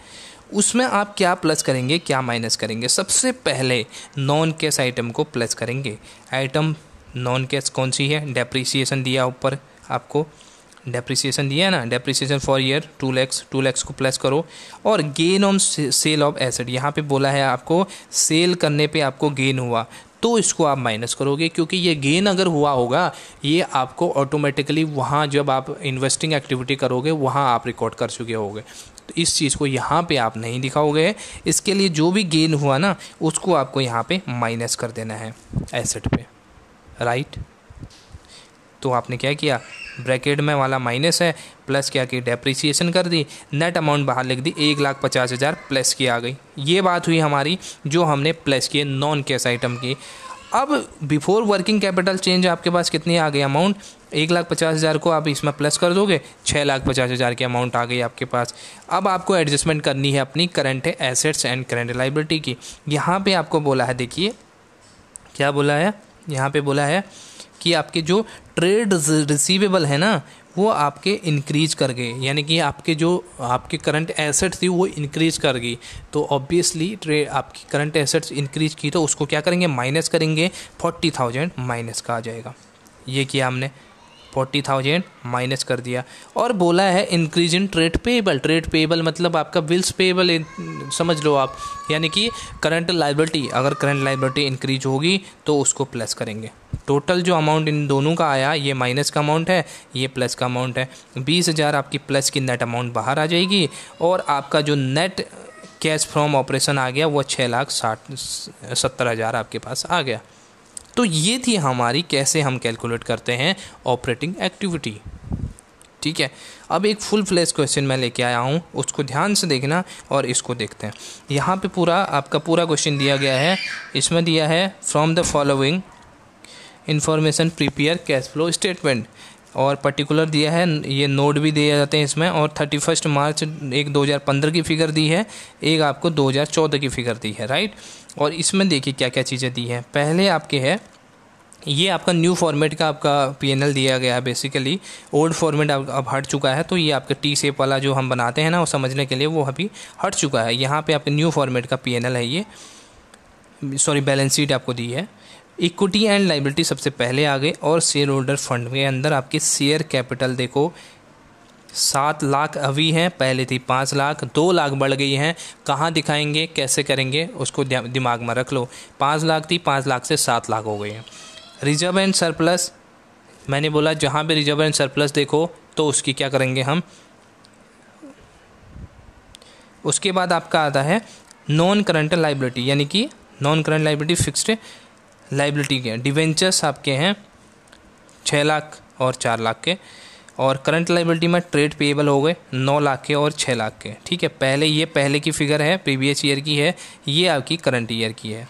उसमें आप क्या प्लस करेंगे, क्या माइनस करेंगे? सबसे पहले नॉन कैश आइटम को प्लस करेंगे। आइटम नॉन कैश कौन सी है? डेप्रिसिएशन दिया, ऊपर आपको डेप्रिसिएशन दिया है ना, डेप्रिसिएशन फॉर ईयर 2 lakhs को प्लस करो। और gain on sale of asset, यहाँ पे बोला है आपको सेल करने पे आपको गेन हुआ तो इसको आप माइनस करोगे, क्योंकि ये गेन अगर हुआ होगा ये आपको ऑटोमेटिकली वहाँ जब आप इन्वेस्टिंग एक्टिविटी करोगे वहाँ आप रिकॉर्ड कर चुके होगे। तो इस चीज़ को यहाँ पे आप नहीं दिखाओगे। इसके लिए जो भी गेन हुआ ना उसको आपको यहाँ पे माइनस कर देना है एसेट पे, राइट। तो आपने क्या किया, ब्रैकेट में वाला माइनस है, प्लस क्या की डेप्रिसिएशन कर दी, नेट अमाउंट बाहर लिख दी, 1,50,000 प्लस की आ गई। ये बात हुई हमारी जो हमने प्लस किए नॉन कैश आइटम की। अब बिफोर वर्किंग कैपिटल चेंज आपके पास कितनी आ गई अमाउंट, 1,50,000 को आप इसमें प्लस कर दोगे, 6,50,000 की अमाउंट आ गई आपके पास। अब आपको एडजस्टमेंट करनी है अपनी current assets and current liability की। यहाँ पे आपको बोला है, देखिए क्या बोला है, यहाँ पे बोला है कि आपके जो ट्रेड रिसीवेबल है ना वो आपके इंक्रीज कर गए, यानी कि आपके जो आपके करंट एसेट्स थी वो इंक्रीज कर गई। तो ऑब्वियसली आपकी करंट एसेट्स इंक्रीज की तो उसको क्या करेंगे, माइनस करेंगे, 40,000 माइनस का आ जाएगा। ये किया हमने, 40,000 माइनस कर दिया। और बोला है increase in trade payable. Trade payable मतलब आपका बिल्स पेएबल समझ लो आप, यानी कि करंट लाइबिलिटी, अगर करंट लाइबिलिटी इंक्रीज होगी तो उसको प्लस करेंगे। टोटल जो अमाउंट इन दोनों का आया, ये माइनस का अमाउंट है, ये प्लस का अमाउंट है। 20,000 आपकी प्लस की नेट अमाउंट बाहर आ जाएगी और आपका जो नेट कैश फ्रॉम ऑपरेशन आ गया वो 6,70,000 आपके पास आ गया। तो ये थी हमारी कैसे हम कैलकुलेट करते हैं ऑपरेटिंग एक्टिविटी। ठीक है, अब एक फुल फ्लैश क्वेश्चन मैं लेके आया हूँ, उसको ध्यान से देखना और इसको देखते हैं। यहाँ पे पूरा आपका पूरा क्वेश्चन दिया गया है। इसमें दिया है from the following information prepare cash flow statement, और पर्टिकुलर दिया है, ये नोट भी दिए जाते हैं इसमें। और 31 मार्च एक 2015 की फ़िगर दी है, एक आपको 2014 की फ़िगर दी है, राइट। और इसमें देखिए क्या क्या चीज़ें दी हैं। पहले आपके है ये आपका न्यू फॉर्मेट का आपका पीएनएल दिया गया है। बेसिकली ओल्ड फॉर्मेट अब हट चुका है, तो ये आपका टी शेप वाला जो हम बनाते हैं ना वो समझने के लिए वो अभी हट चुका है। यहाँ पे आपके न्यू फॉर्मेट का पीएनएल है, ये सॉरी बैलेंस शीट आपको दी है। इक्विटी एंड लाइबिलिटी सबसे पहले आ गए, और शेयर होल्डर फंड के अंदर आपकी शेयर कैपिटल देखो 7 लाख अभी हैं, पहले थी 5 लाख, 2 लाख बढ़ गई हैं। कहाँ दिखाएंगे, कैसे करेंगे, उसको दिमाग में रख लो। 5 लाख थी, 5 लाख से 7 लाख हो गई हैं। रिजर्व एंड सरप्लस, मैंने बोला जहाँ पे रिजर्व एंड सरप्लस देखो तो उसकी क्या करेंगे हम। उसके बाद आपका आता है नॉन करंट लाइबिलिटी, यानी कि non current liability fixed liability के डिवेंचर्स आपके हैं 6 लाख और 4 लाख के, और करंट लाइबिलिटी में ट्रेड पेएबल हो गए 9 लाख के और 6 लाख के। ठीक है, पहले ये पहले की फिगर है, प्रीवियस ईयर की है, ये आपकी करंट ईयर की है।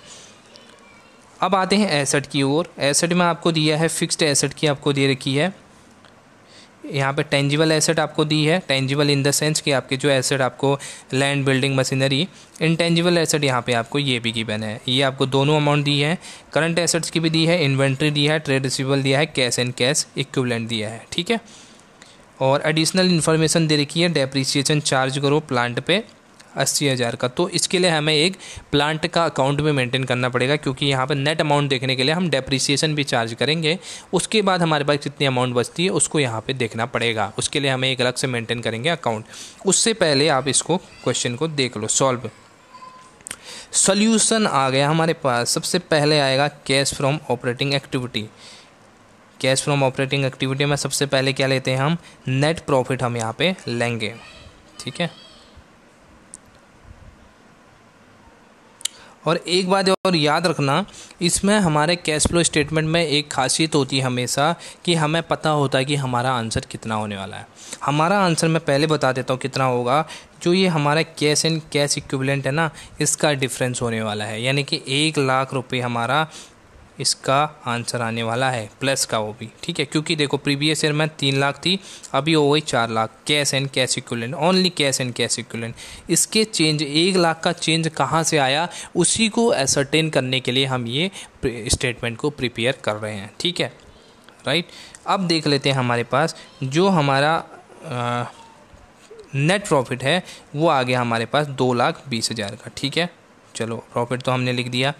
अब आते हैं एसेट की ओर। एसेट में आपको दिया है फिक्स्ड एसेट की आपको दे रखी है, यहाँ पे टेंजिबल एसेट आपको दी है। टेंजिबल इन द सेंस कि आपके जो एसेट आपको land, building, machinery. Intangible asset यहाँ पे आपको ये भी गिवन है, ये आपको दोनों अमाउंट दी है। करंट एसेट्स की भी दी है, इन्वेंट्री दिया है, ट्रेड रिसीवेबल दिया है, कैश एंड कैश इक्विवेलेंट दिया है। ठीक है, और एडिशनल इन्फॉर्मेशन दे रखी है, डेप्रिसिएशन चार्ज करो प्लांट पे 80,000 का। तो इसके लिए हमें एक प्लांट का अकाउंट भी मेंटेन करना पड़ेगा, क्योंकि यहाँ पर नेट अमाउंट देखने के लिए हम डेप्रिसिएशन भी चार्ज करेंगे। उसके बाद हमारे पास कितनी अमाउंट बचती है उसको यहाँ पे देखना पड़ेगा, उसके लिए हमें एक अलग से मेंटेन करेंगे अकाउंट। उससे पहले आप इसको क्वेश्चन को देख लो, सॉल्व। सॉल्यूशन आ गया हमारे पास। सबसे पहले आएगा cash from operating activity. Cash from operating activity में सबसे पहले क्या लेते हैं हम, नेट प्रॉफिट हम यहाँ पे लेंगे। ठीक है, और एक बात और याद रखना, इसमें हमारे कैश फ्लो स्टेटमेंट में एक खासियत होती है हमेशा कि हमें पता होता है कि हमारा आंसर कितना होने वाला है। हमारा आंसर मैं पहले बता देता हूँ कितना होगा। जो ये हमारा कैश एंड कैश इक्विवेलेंट है ना, इसका डिफरेंस होने वाला है, यानी कि 1 लाख रुपये हमारा इसका आंसर आने वाला है, प्लस का वो भी। ठीक है, क्योंकि देखो प्रीवियस ईयर में 3 लाख थी, अभी हो गई 4 lakh. Cash and cash equivalent, only cash and cash equivalent. इसके चेंज 1 लाख का चेंज कहाँ से आया, उसी को एसर्टेन करने के लिए हम ये स्टेटमेंट को प्रिपेयर कर रहे हैं। ठीक है, राइट। अब देख लेते हैं हमारे पास जो हमारा नेट प्रॉफिट है वो आ गया हमारे पास 2,20,000 का। ठीक है, चलो प्रॉफिट तो हमने लिख दिया,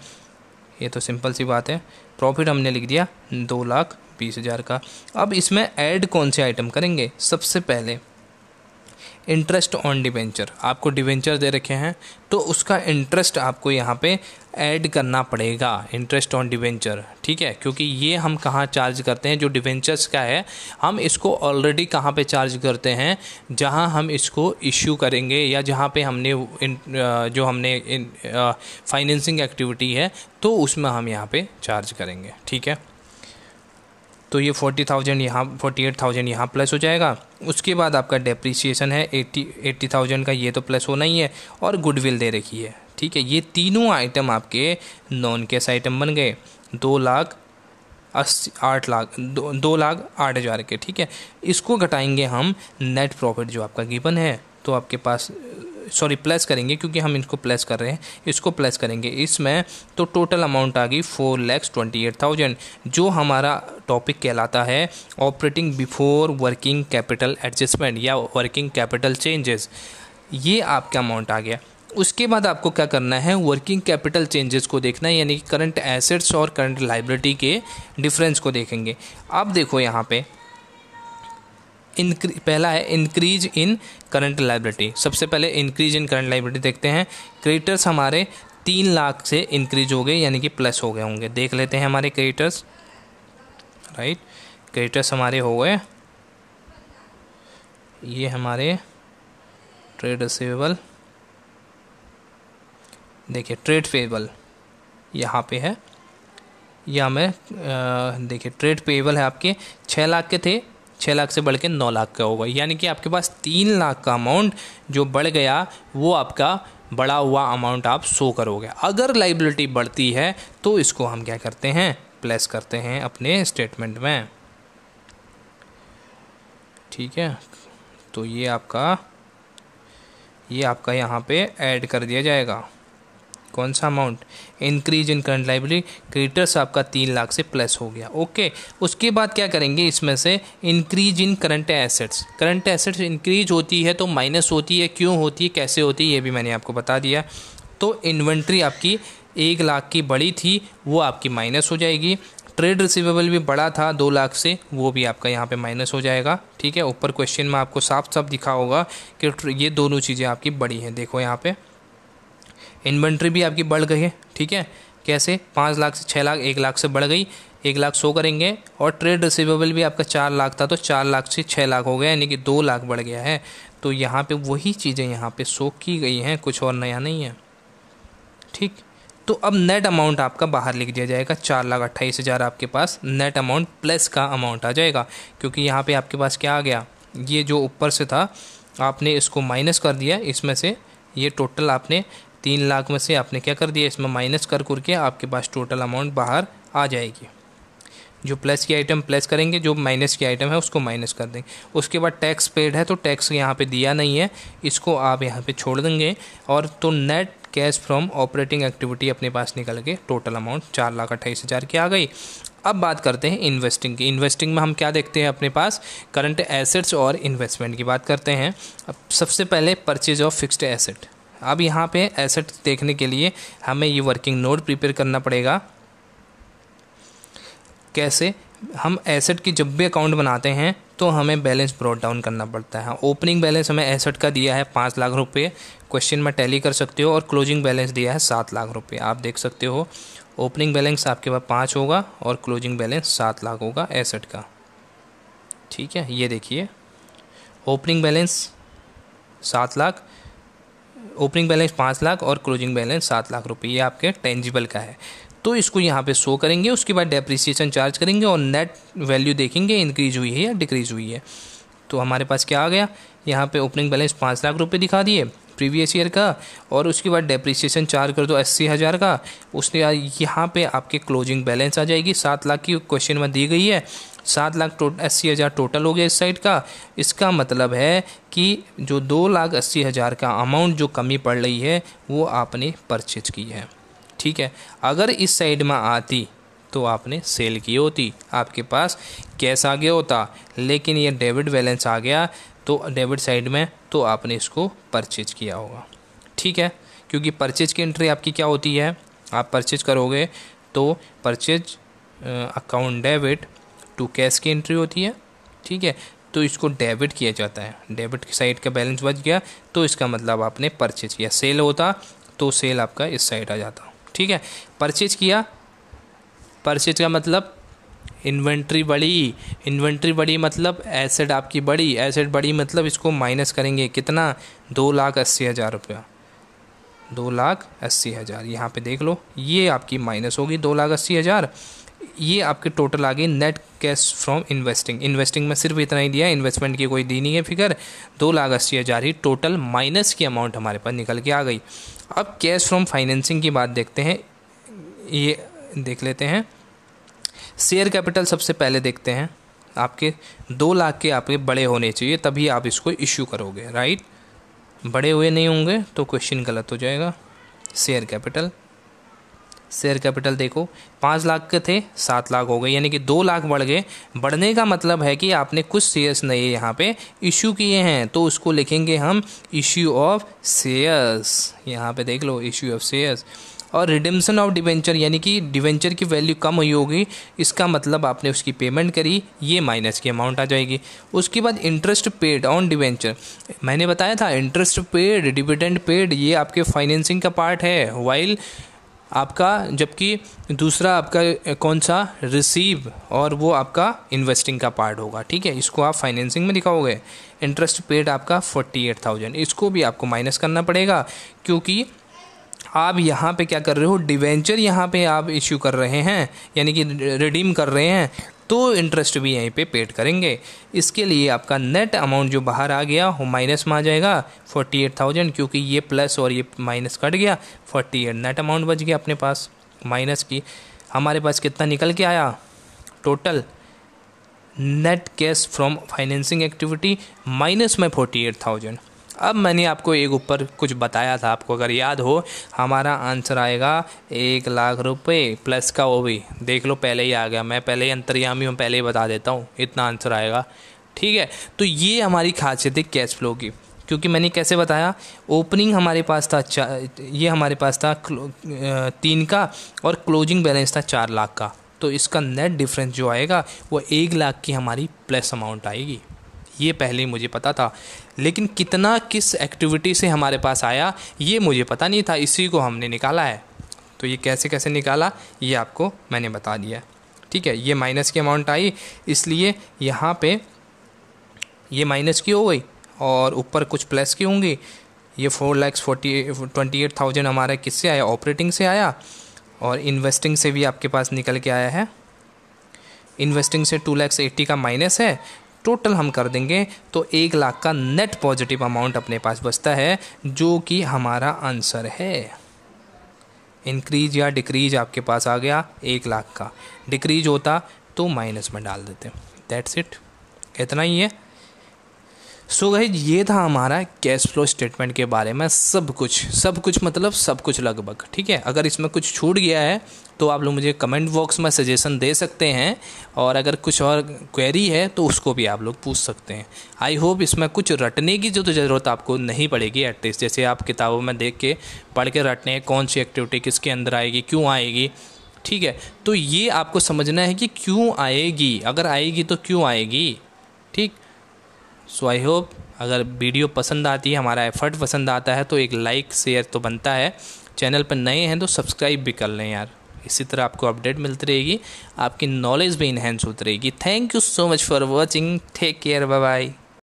ये तो सिंपल सी बात है। प्रॉफिट हमने लिख दिया 2,20,000 का। अब इसमें ऐड कौन से आइटम करेंगे, सबसे पहले इंटरेस्ट ऑन डिवेंचर। आपको डिवेंचर दे रखे हैं तो उसका इंटरेस्ट आपको यहाँ पे ऐड करना पड़ेगा, इंटरेस्ट ऑन डिवेंचर। ठीक है, क्योंकि ये हम कहाँ चार्ज करते हैं, जो डिवेंचर्स का है हम इसको ऑलरेडी कहाँ पे चार्ज करते हैं, जहाँ हम इसको इश्यू करेंगे या जहाँ पे हमने जो हमने फाइनेंसिंग एक्टिविटी है तो उसमें हम यहाँ पे चार्ज करेंगे। ठीक है, तो ये 40,000 यहाँ 48,000 यहाँ प्लस हो जाएगा। उसके बाद आपका डेप्रीसिएशन है 80,000 का, ये तो प्लस होना ही है, और गुडविल दे रखी है। ठीक है, ये तीनों आइटम आपके नॉन कैश आइटम बन गए 2,08,000 के। ठीक है, इसको घटाएंगे हम नेट प्रॉफिट जो आपका गिवन है, तो आपके पास प्लस करेंगे, क्योंकि हम इनको प्लस कर रहे हैं, इसको प्लस करेंगे इसमें, तो टोटल अमाउंट आ गई 4,28,000, जो हमारा टॉपिक कहलाता है operating before working capital adjustment या वर्किंग कैपिटल चेंजेस। ये आपका अमाउंट आ गया। उसके बाद आपको क्या करना है, वर्किंग कैपिटल चेंजेस को देखना है, यानी कि करंट एसेट्स और करंट लाइबिलिटी के डिफरेंस को देखेंगे। अब देखो यहाँ पे पहला है इंक्रीज इन करंट लाइबिलिटी। सबसे पहले इंक्रीज इन करंट लाइबिलिटी देखते हैं। क्रेडिटर्स हमारे 3 लाख से इंक्रीज हो गए, यानी कि प्लस हो गए होंगे। देख लेते हैं हमारे क्रेडिटर्स, राइट। क्रेडिटर्स हमारे हो गए, ये हमारे ट्रेड रिसीवेबल, देखिए ट्रेड पेएबल यहाँ पे है, या मैं देखिए ट्रेड पेएबल है आपके 6 लाख के थे, 6 लाख से बढ़ के 9 लाख का होगा, यानी कि आपके पास 3 लाख का अमाउंट जो बढ़ गया, वो आपका बढ़ा हुआ अमाउंट आप शो करोगे। अगर लाइबिलिटी बढ़ती है तो इसको हम क्या करते हैं, प्लस करते हैं अपने स्टेटमेंट में। ठीक है, तो ये आपका यहाँ पे ऐड कर दिया जाएगा। कौन सा amount, increase in current liability, creditors आपका 3 लाख से प्लस हो गया। ओके, उसके बाद क्या करेंगे, इसमें से increase in current assets. Current assets increase होती है तो माइनस होती है, क्यों होती है, कैसे होती है, ये भी मैंने आपको बता दिया। तो इन्वेंट्री आपकी 1 लाख की बड़ी थी, वो आपकी माइनस हो जाएगी। ट्रेड रिसीवेबल भी बड़ा था 2 लाख से, वो भी आपका यहाँ पे माइनस हो जाएगा। ठीक है, ऊपर क्वेश्चन में आपको साफ साफ दिखा होगा कि ये दोनों चीज़ें आपकी बड़ी हैं। देखो यहाँ पे इन्वेंट्री भी आपकी बढ़ गई है। ठीक है, कैसे, 5 लाख से 6 लाख, 1 लाख से बढ़ गई, 1 लाख शो करेंगे। और ट्रेड रिसीवेबल भी आपका 4 लाख था, तो 4 लाख से 6 लाख हो गया, यानी कि 2 लाख बढ़ गया है। तो यहाँ पे वही चीज़ें यहाँ पे शो की गई हैं, कुछ और नया नहीं है। ठीक, तो अब नेट अमाउंट आपका बाहर लिख दिया जाएगा, 4,28,000 आपके पास नेट अमाउंट प्लस का अमाउंट आ जाएगा, क्योंकि यहाँ पे आपके पास क्या आ गया, ये जो ऊपर से था आपने इसको माइनस कर दिया, इसमें से ये टोटल आपने 3 लाख में से आपने क्या कर दिया, इसमें माइनस करके आपके पास टोटल अमाउंट बाहर आ जाएगी। जो प्लस की आइटम प्लस करेंगे, जो माइनस की आइटम है उसको माइनस कर देंगे। उसके बाद टैक्स पेड है, तो टैक्स यहाँ पे दिया नहीं है, इसको आप यहाँ पे छोड़ देंगे। और तो net cash from operating activity अपने पास निकल के टोटल अमाउंट 4,28,000 की आ गई। अब बात करते हैं इन्वेस्टिंग की। इन्वेस्टिंग में हम क्या देखते हैं, अपने पास करंट एसेट्स और इन्वेस्टमेंट की बात करते हैं। अब सबसे पहले परचेज ऑफ फिक्स्ड एसेट। अब यहाँ पे एसेट देखने के लिए हमें ये वर्किंग नोट प्रिपेयर करना पड़ेगा। कैसे, हम एसेट की जब भी अकाउंट बनाते हैं तो हमें बैलेंस ब्रॉट डाउन करना पड़ता है। ओपनिंग बैलेंस हमें एसेट का दिया है 5 लाख रुपये, क्वेश्चन में टैली कर सकते हो, और क्लोजिंग बैलेंस दिया है 7 लाख रुपये। आप देख सकते हो ओपनिंग बैलेंस आपके पास 5 होगा और क्लोजिंग बैलेंस 7 लाख होगा एसेट का। ठीक है, ये देखिए opening balance 7 lakh, opening balance 5 lakh और क्लोजिंग बैलेंस 7 लाख रुपये, ये आपके टेंजिबल का है। तो इसको यहाँ पे शो करेंगे, उसके बाद डेप्रिसिएशन चार्ज करेंगे और नेट वैल्यू देखेंगे इंक्रीज हुई है या डिक्रीज हुई है। तो हमारे पास क्या आ गया, यहाँ पे ओपनिंग बैलेंस 5 लाख रुपये दिखा दिए प्रीवियस ईयर का, और उसके बाद डेप्रिसिएशन चार्ज कर दो 80,000 का। उसने यहाँ पे आपके क्लोजिंग बैलेंस आ जाएगी 7 लाख की, क्वेश्चन में दी गई है। 7 लाख 80,000 टोटल हो गया इस साइड का। इसका मतलब है कि जो 2,80,000 का अमाउंट जो कमी पड़ रही है वो आपने परचेज की है। ठीक है, अगर इस साइड में आती तो आपने सेल की होती, आपके पास कैश आ गया होता, लेकिन ये डेबिट बैलेंस आ गया तो डेबिट साइड में, तो आपने इसको परचेज किया होगा। ठीक है, क्योंकि परचेज की एंट्री आपकी क्या होती है, आप परचेज करोगे तो purchase account debit to cash की एंट्री होती है। ठीक है, तो इसको डेबिट किया जाता है, डेबिट की साइड का बैलेंस बच गया तो इसका मतलब आपने परचेज किया। सेल होता तो सेल आपका इस साइड आ जाता। ठीक है, परचेज किया, परचेज का मतलब इन्वेंट्री बढ़ी, इन्वेंट्री बढ़ी मतलब एसेट आपकी बढ़ी, एसेट बढ़ी मतलब इसको माइनस करेंगे कितना, 2,80,000 रुपया, 2,80,000 यहाँ पे देख लो, ये आपकी माइनस होगी 2,80,000। ये आपके टोटल आ गई net cash from investing. Investing में सिर्फ इतना ही दिया, इन्वेस्टमेंट की कोई दी नहीं है फिगर। 2,80,000 ही टोटल माइनस की अमाउंट हमारे पास निकल के आ गई। अब कैश फ्रॉम फाइनेंसिंग की बात देखते हैं, ये देख लेते हैं। शेयर कैपिटल सबसे पहले देखते हैं। आपके 2 लाख के आपके बड़े होने चाहिए, तभी आप इसको इश्यू करोगे, राइट। बड़े हुए नहीं होंगे तो क्वेश्चन गलत हो जाएगा। शेयर कैपिटल देखो 5 लाख के थे, 7 लाख हो गए, यानी कि 2 लाख बढ़ गए। बढ़ने का मतलब है कि आपने कुछ शेयर्स नए यहाँ पे इश्यू किए हैं, तो उसको लिखेंगे हम इश्यू ऑफ शेयर्स। यहाँ पे देख लो, इश्यू ऑफ शेयर्स। और रिडेम्पशन ऑफ डिवेंचर, यानी कि डिवेंचर की वैल्यू कम हुई होगी, इसका मतलब आपने उसकी पेमेंट करी, ये माइनस की अमाउंट आ जाएगी। उसके बाद इंटरेस्ट पेड ऑन डिवेंचर, मैंने बताया था इंटरेस्ट पेड, डिविडेंड पेड, ये आपके फाइनेंसिंग का पार्ट है। वाइल आपका, जबकि दूसरा आपका कौन सा, रिसीव, और वो आपका इन्वेस्टिंग का पार्ट होगा, ठीक है। इसको आप फाइनेंसिंग में दिखाओगे। इंटरेस्ट पेड आपका 48,000, इसको भी आपको माइनस करना पड़ेगा, क्योंकि आप यहाँ पे क्या कर रहे हो, डिवेंचर यहाँ पे आप इश्यू कर रहे हैं, यानी कि रिडीम कर रहे हैं, तो इंटरेस्ट भी यहीं पे पेड करेंगे। इसके लिए आपका नेट अमाउंट जो बाहर आ गया वो माइनस में आ जाएगा 48,000, क्योंकि ये प्लस और ये माइनस कट गया, 48 नेट अमाउंट बच गया अपने पास माइनस की। हमारे पास कितना निकल के आया total net cash from financing activity minus में 48,000। अब मैंने आपको एक ऊपर कुछ बताया था, आपको अगर याद हो, हमारा आंसर आएगा 1 लाख रुपए प्लस का, वो भी देख लो पहले ही आ गया। मैं पहले ही अंतर्यामी हूँ, पहले ही बता देता हूँ, इतना आंसर आएगा, ठीक है। तो ये हमारी खासियत है कैश फ्लो की, क्योंकि मैंने कैसे बताया, ओपनिंग हमारे पास था ये हमारे पास था 3 का, और क्लोजिंग बैलेंस था 4 लाख का, तो इसका नेट डिफरेंस जो आएगा वो 1 लाख की हमारी प्लस अमाउंट आएगी। ये पहले ही मुझे पता था, लेकिन कितना किस एक्टिविटी से हमारे पास आया ये मुझे पता नहीं था, इसी को हमने निकाला है। तो ये कैसे कैसे निकाला ये आपको मैंने बता दिया, ठीक है। ये माइनस की अमाउंट आई, इसलिए यहाँ पे ये माइनस की हो गई और ऊपर कुछ प्लस की होंगी। ये 4,28,000 हमारा किससे आया, ऑपरेटिंग से आया, और इन्वेस्टिंग से भी आपके पास निकल के आया है। इन्वेस्टिंग से 2,80,000 का माइनस है, टोटल हम कर देंगे तो 1 लाख का नेट पॉजिटिव अमाउंट अपने पास बचता है, जो कि हमारा आंसर है। इंक्रीज या डिक्रीज आपके पास आ गया 1 लाख का, डिक्रीज होता तो माइनस में डाल देते। दैट्स इट, इतना ही है। सो गाइस, ये था हमारा कैश फ्लो स्टेटमेंट के बारे में सब कुछ मतलब सब कुछ लगभग, ठीक है। अगर इसमें कुछ छूट गया है तो आप लोग मुझे कमेंट बॉक्स में सजेशन दे सकते हैं, और अगर कुछ और क्वेरी है तो उसको भी आप लोग पूछ सकते हैं। आई होप इसमें कुछ रटने की जो तो ज़रूरत आपको नहीं पड़ेगी, एटलीस्ट जैसे आप किताबों में देख के पढ़ के रटने कौन सी एक्टिविटी किसके अंदर आएगी, क्यों आएगी, ठीक है। तो ये आपको समझना है कि क्यों आएगी, अगर आएगी तो क्यों आएगी, ठीक। सो आई होप अगर वीडियो पसंद आती है, हमारा एफर्ट पसंद आता है, तो एक लाइक शेयर तो बनता है। चैनल पर नए हैं तो सब्सक्राइब भी कर लें यार, इसी तरह आपको अपडेट मिलती रहेगी, आपकी नॉलेज भी इन्हेंस होती रहेगी। Thank you so much for watching, take care, bye bye.